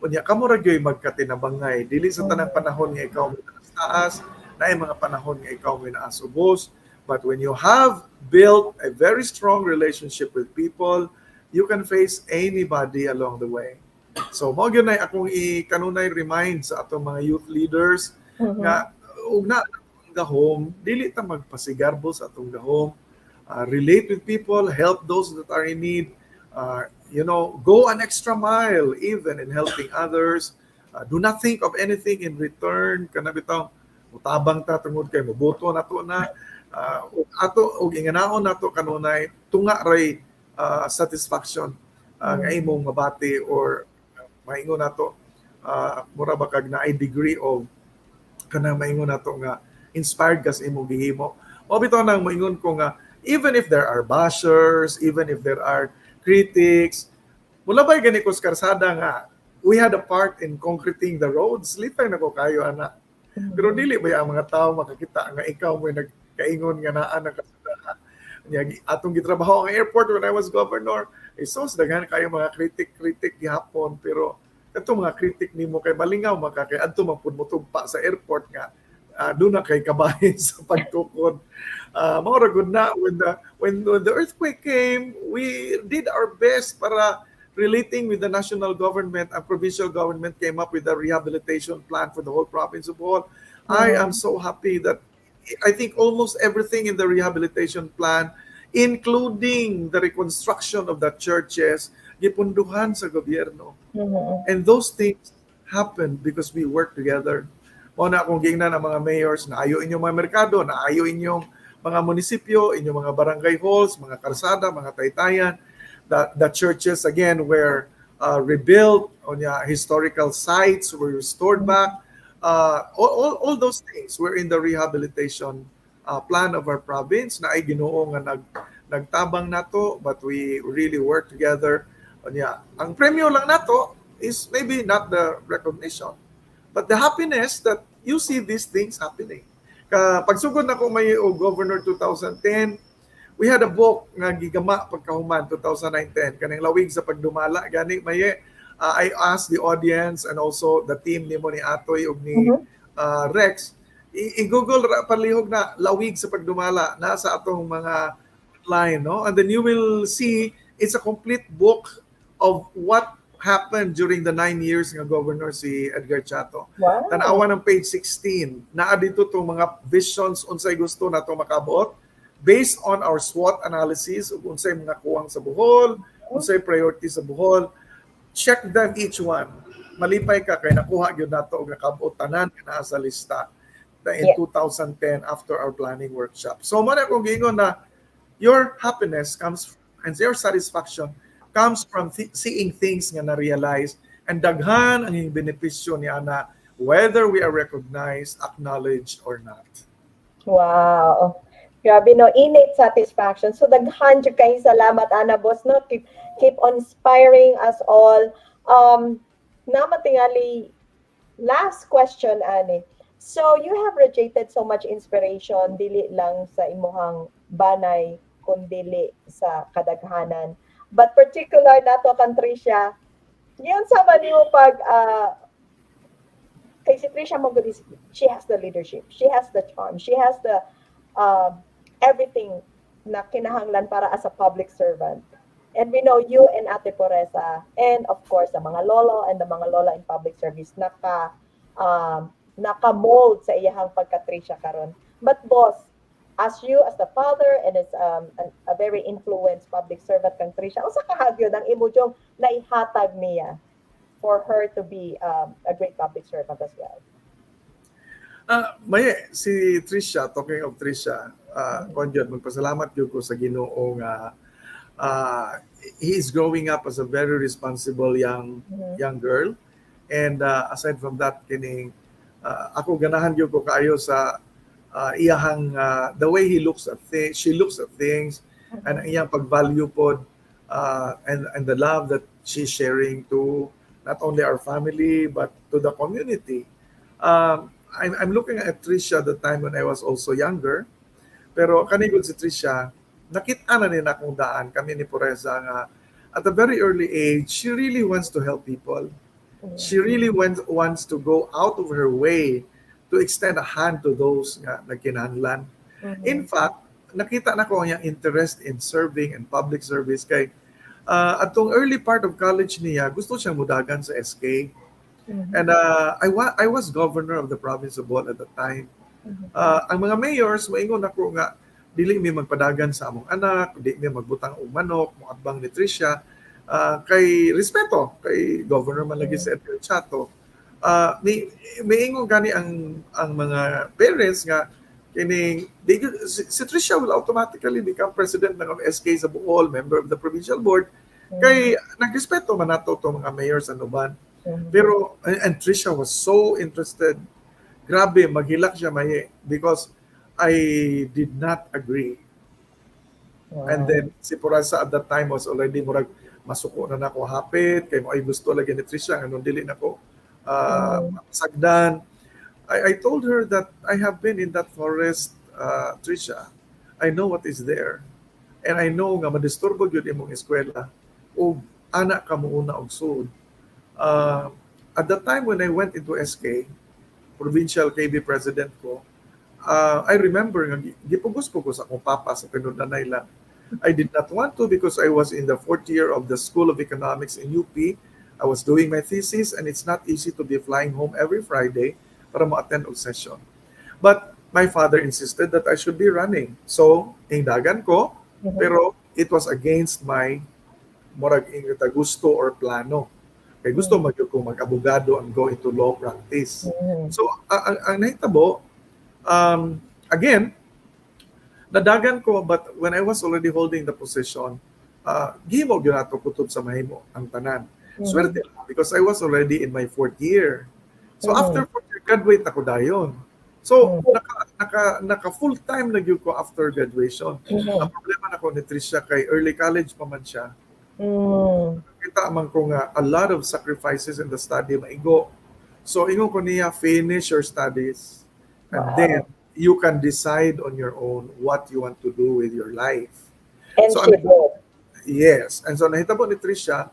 Unya kamo ra gyoy magkatinabangay dili sa tanang Mhm. panahon nga ikaw may taas, naay mga panahon nga ikaw may naas ubos, but when you have built a very strong relationship with people, you can face anybody along the way. So mao gyud nay akong kanunay remind sa atong mga youth leaders Mhm. nga ug na gahom dili ta magpasigarbo sa atong gahom, relate with people, help those that are in need, go an extra mile even in helping others. Do not think of anything in return. Kana bitaw, mutabang ta tungod kay moboto nato na ug ato ug inganaon nato kanunay tunga ray satisfaction nga Mhm. imong mabati or maingon nato mura ba kag naay degree of kanang maingon nato nga inspired ka sa imong gihimo. O bitaw nang maingon ko nga even if there are bashers, even if there are critics, mula ba'y gani ko sa karsada nga we had a part in concreting the roads, litay na ko kayo ana. Pero Mhm. dili ba ang mga tao makakita nga ikaw mo nagkaingon nga naa na kasada. Atong gitrabaho ang airport when I was governor, sos daghan kayo mga kritik gihapon pero katong mga kritik nimo kay malingaw maka kay adto man pud mo tugpa sa airport nga doon na kay kabahin sa pagtukod. Mao ra gud na when the earthquake came, we did our best para relating with the national government and provincial government came up with a rehabilitation plan for the whole province of Bohol. I am Mhm. so happy that I think almost everything in the rehabilitation plan, including the reconstruction of the churches, gipunduhan sa gobyerno. Mhm. And those things happen because we work together. Mo na akong gingnan ang mga mayors na ayo inyong mga merkado, na ayo inyong mga munisipyo, inyong mga barangay halls, mga kalsada, mga taytayan, the churches again were rebuilt, historical sites were restored back. All those things were in the rehabilitation plan of our province na ay Ginoo nga nagtabang nato, but we really work together. Ang premyo lang nato is maybe not the recognition, but the happiness that you see these things happening. Pagsugod na ko may Governor 2010, we had a book nga gigama pagkahuman 2009-10 kanang lawig sa pagdumala gani may I asked the audience and also the team ni mo ni Atoy ug ni Mhm. Rex i-google palihog na lawig sa pagdumala nasa atong mga line, no, and then you will see it's a complete book of what happened during the 9 years nga governor si Edgar Chatto. Wow. Tanawa ng page 16 naa dito tong mga visions unsay gusto nato makabuot based on our SWOT analysis ug unsay mga kuwang sa Bohol, unsay priority sa Bohol. Check them each one. Malipay ka kay nakuha gyud nato og nakabuot tanan kana sa lista in 2010 after our planning workshop. So mo na kung gingon na your happiness comes and your satisfaction comes from seeing things nga na-realize and daghan ang benepisyo ni ana whether we are recognized, acknowledged or not. Wow. Grabe no, innate satisfaction. So daghan jud kay salamat ana boss no. Keep on inspiring us all. Namatingali last question ani. So you have rejected so much inspiration dili lang sa imuhang banay kun dili sa kadaghanan. But particular nato kang Trisha, yun sa man nimo pag kay si Trisha Mogul, she has the leadership, she has the charm, she has the everything na kinahanglan para as a public servant. And we know you and Ate Poresa and of course the mga lolo and the mga lola in public service naka-mold sa iyahang pagka-Trisha karon. But boss, as you as the father and as a very influenced public servant kang Trisha, usa ka hagyod ang imo jong naihatag niya for her to be a great public servant as well. May si Trisha, talking of Trisha, konjud magpasalamat gyud ko sa Ginoo nga he is growing up as a very responsible young girl, and aside from that kining ako ganahan gyud ko kaayo sa iyahang the way he looks at things, she looks at things, and ang iyang pag-value pod and the love that she's sharing to not only our family but to the community. I'm looking at Trisha the time when I was also younger, pero kanigod si Trisha, nakita na nila kung daan kami ni Poresa nga at a very early age, she really wants to help people. She really wants to go out of her way to extend a hand to those nga nagkinahanglan. In fact, nakita na ko ang interest in serving and public service kay atong early part of college niya, gusto siyang mudagan sa SK. And I was governor of the province of Bohol at the time. Ang mga mayors, maingon ako nga, dili mi magpadagan sa among anak, dili mi magbutang og manok, moadbang ni Trisha, kay respeto, kay governor man lagi si Edgar Chatto. Miingon gani ang mga parents nga, kining, si Trisha will automatically become president ng SK sa Bohol, member of the provincial board, kay nagrespeto man nato itong mga mayors and uban. Pero, and Trisha was so interested. Grabe, maghilak siya mahi because I did not agree. Wow. And then, si Porasa at that time was already murag masuko na nako hapit, kay mo ay gusto lagi ni Trisha, anong dili nako sagdan. I told her that I have been in that forest, Trisha. I know what is there. And I know nga madisturbo yun imong eskwela. O anak ka muna og sud. At the time when I went into SK, provincial KB president ko, I remember nga gipugos ko sa akong papa sa pinundanay lang. I did not want to because I was in the 4th year of the School of Economics in UP. I was doing my thesis and it's not easy to be flying home every Friday para ma-attend og session. But my father insisted that I should be running. So, hindagan ko, pero it was against my murag ingita gusto or plano. Kay gusto Mm. ko mag-abogado and go into law practice. Mm. So ang nahitabo, again, nadagan ko, but when I was already holding the position, gihimo gyud nato kutob sa mahimo ang tanan. Mm. Swerte lang because I was already in my fourth year. So Mm. after fourth year, graduate ako dayon. So Mm. naka full time na gyud ko after graduation. Ang Mm. problema nako ni Tricia kay early college pa man siya. Mm. Kita man ko nga a lot of sacrifices in the study maigo. So ingon ko niya, finish your studies and then Wow. you can decide on your own what you want to do with your life. And So she did. yes, and so nahitabo ni Tricia,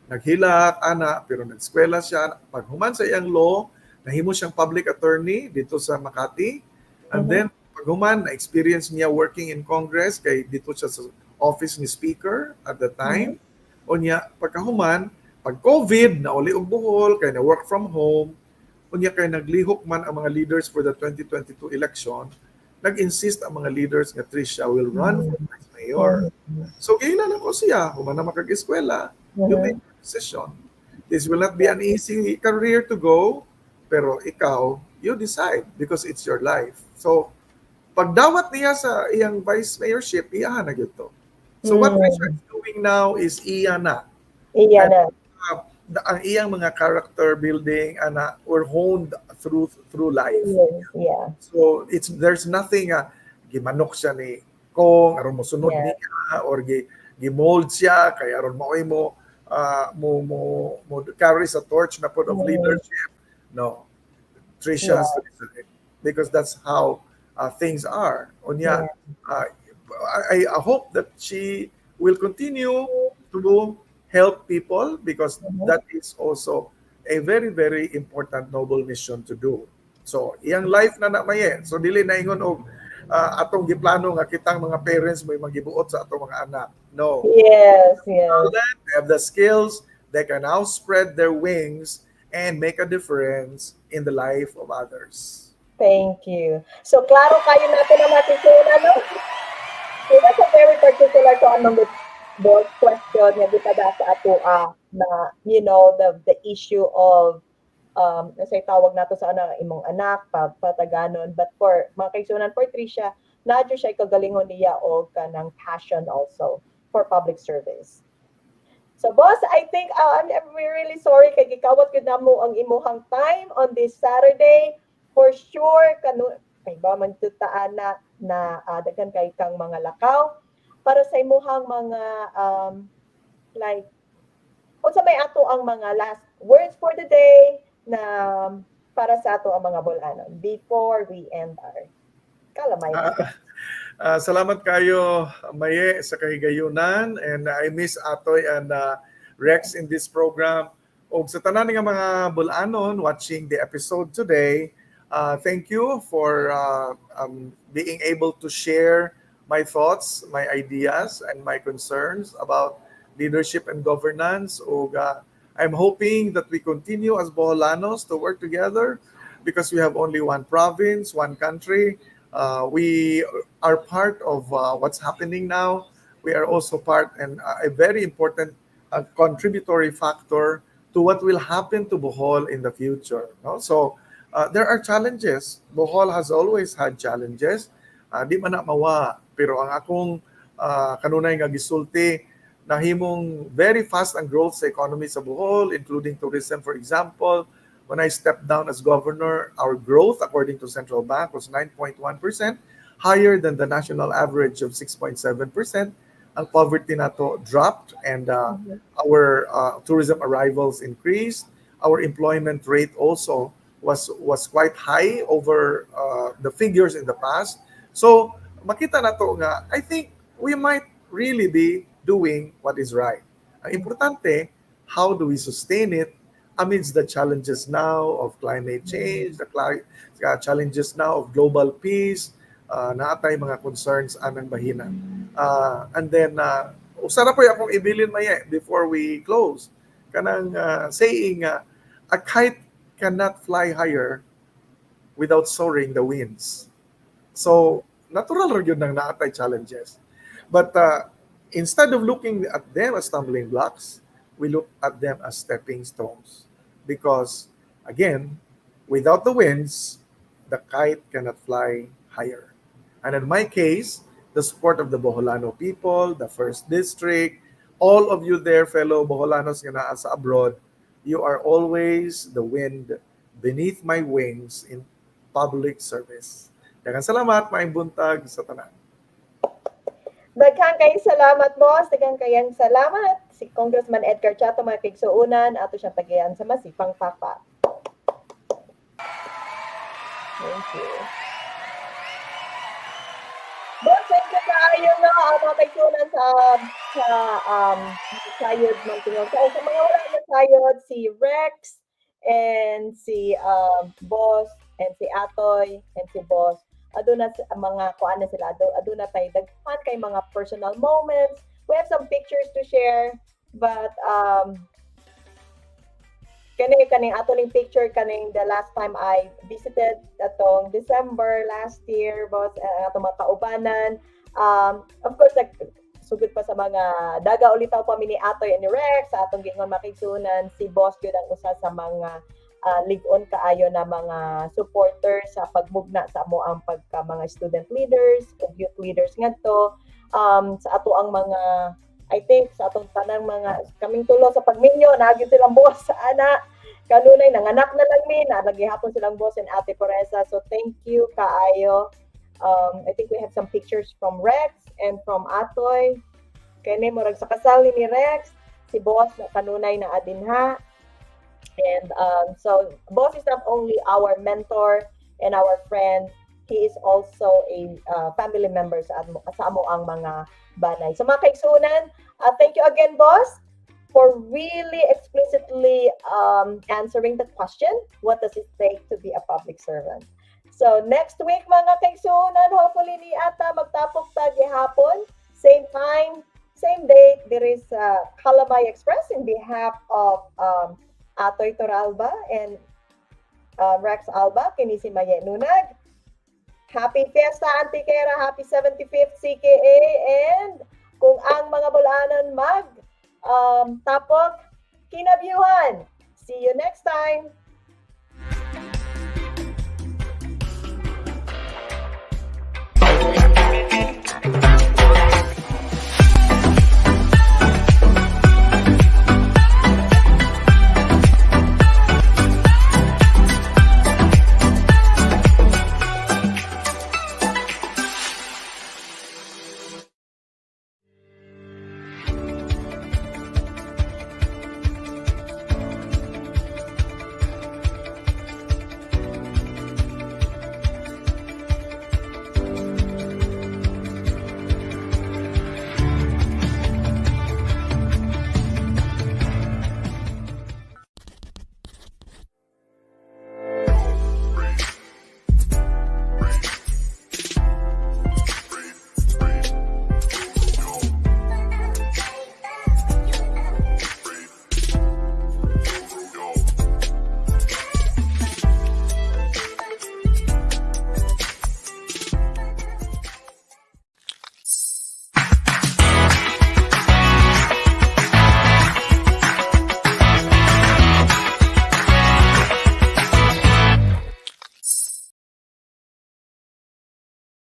naghilak ana pero nag-eskwela siya. Pag human sa iyang law, nahimo siyang public attorney dito sa Makati. And Mhm. then pag human na-experience niya working in Congress kay dito siya sa office ni Speaker at the time. Mhm. Unya pagkahuman, pag COVID na uli og Bohol kay na work from home, unya kay naglihok man ang mga leaders for the 2022 election, nag-insist ang mga leaders nga Tricia will run for Mhm. vice mayor. Mhm. So kailan ako siya, human na makag-eskwela, you make Mhm. your decision. This will not be an easy career to go, pero ikaw, you decide because it's your life. So pagdawat niya sa iyang vice mayorship, iyahan na gyud to. So what Richard Mm. is doing now is iya na. Iyan And na. ang iyang mga character building ana were honed through life. Yeah. So there's nothing gimanok siya ni Cong aron mo sunod Yeah. niya or gimold siya kay aron maoy mo mo carry sa torch na pod of Mm. leadership. No, Trisha has Yeah. to decide because that's how things are. Onya, Yeah. I hope that she will continue to help people because Mhm. that is also a very, very important noble mission to do. So, iyang life na maye. So, dili na ingon og atong giplano nga kitang mga parents may magibuot sa atong mga anak. No. Yes. Yes. They have the skills, they can now spread their wings and make a difference in the life of others. Thank you. So, klaro kayo natin ang matutunan, no? So, that's a very particular to anong board question nga gipada sa ato na, you know, the issue of say tawag nato sa imong anak pataganon, but for mga kaigsunan for Tricia nadyo siya kagalingon niya o kanang passion also for public service. So boss, I think I'm really sorry kay gikawat gud namo ang imuhang time on this Saturday. For sure kay ba man tutaan na daghan kay kang mga lakaw para sa imuhang mga like unsa may ato ang mga last words for the day na para sa ato ang mga Bol-anon before we end our Kalamay Express. Salamat kayo, Maye, sa kahigayunan. And I miss Atoy and Rex in this program. O sa tanan nga mga Bol-anon watching the episode today, thank you for being able to share my thoughts, my ideas, and my concerns about leadership and governance. O I'm hoping that we continue as Boholanos to work together because we have only one province, one country. We are part of what's happening now. We are also part and a very important contributory factor to what will happen to Bohol in the future. No? So there are challenges. Bohol has always had challenges. Di man na mawa. Pero ang akong kanunay nga gisulti, nahimong very fast ang growth sa economy sa Bohol, including tourism, for example. When I stepped down as governor, our growth, according to Central Bank, was 9.1%, higher than the national average of 6.7%. Ang poverty nato dropped and Mhm. our tourism arrivals increased. Our employment rate also was quite high over the figures in the past. So makita nato nga, I think we might really be doing what is right. Ang importante, how do we sustain it amidst the challenges now of climate change, the challenges now of global peace, naatay mga concerns anang bahinan. And then, usara po akong ibilin maya before we close. Kanang saying, a kite cannot fly higher without soaring the winds. So, natural rin yun ng naatay challenges. But instead of looking at them as stumbling blocks, we look at them as stepping stones. Because, again, without the winds, the kite cannot fly higher. And in my case, the support of the Boholano people, the First District, all of you there, fellow Boholanos nga naa sa abroad, you are always the wind beneath my wings in public service. Daghang salamat, maayong buntag sa tanan. Daghang kayong salamat, boss. Daghang kayong salamat. Si Congressman Edgar Chatto, mga kaigsuunan, ato siyang tagiyan sa masipang papa. Thank you. Boss, thank you kayo na mga kaigsuunan sa sayod ng tingog. Sa mga wala na sayod, si Rex and si boss and si Atoy and si boss. Aduna mga kuan na sila, aduna tay daghan kay mga personal moments. We have some pictures to share, but kaning atoling picture kaning the last time I visited atong December last year, boss, atong mga kaubanan. Of course, sugod pa sa mga daga ulitaw pa mi ni Atoy and ni Rex sa atong gingon makigsunan, si boss gyud ang usa sa mga ligon kaayo na mga supporters sa pagmugna sa amo ang pagka mga student leaders ug youth leaders ngadto sa ato ang mga I think sa atong tanang mga kaming tulo sa pagminyo nagyud silang boss sa ana kanunay nanganak na lang mi na naghihapon silang boss and Ate Poresa, so thank you kaayo. I think we have some pictures from Rex and from Atoy kani murag sa kasal ni Rex si boss na kanunay na adinha. And so boss is not only our mentor and our friend, he is also a family member sa amo ang mga banay. So mga kaigsunan, thank you again, boss, for really explicitly answering the question, what does it take to be a public servant? So next week, mga kaigsunan, hopefully ni ata magtapok ta gihapon, same time, same date. There is Kalamay Xpress in behalf of Atoy Toralba and Rex Alba, kini si Maye Nunag. Happy Fiesta Antiquera, happy 75th CKA, and kung ang mga Bol-anon mag tapok, kinabyuhan. See you next time.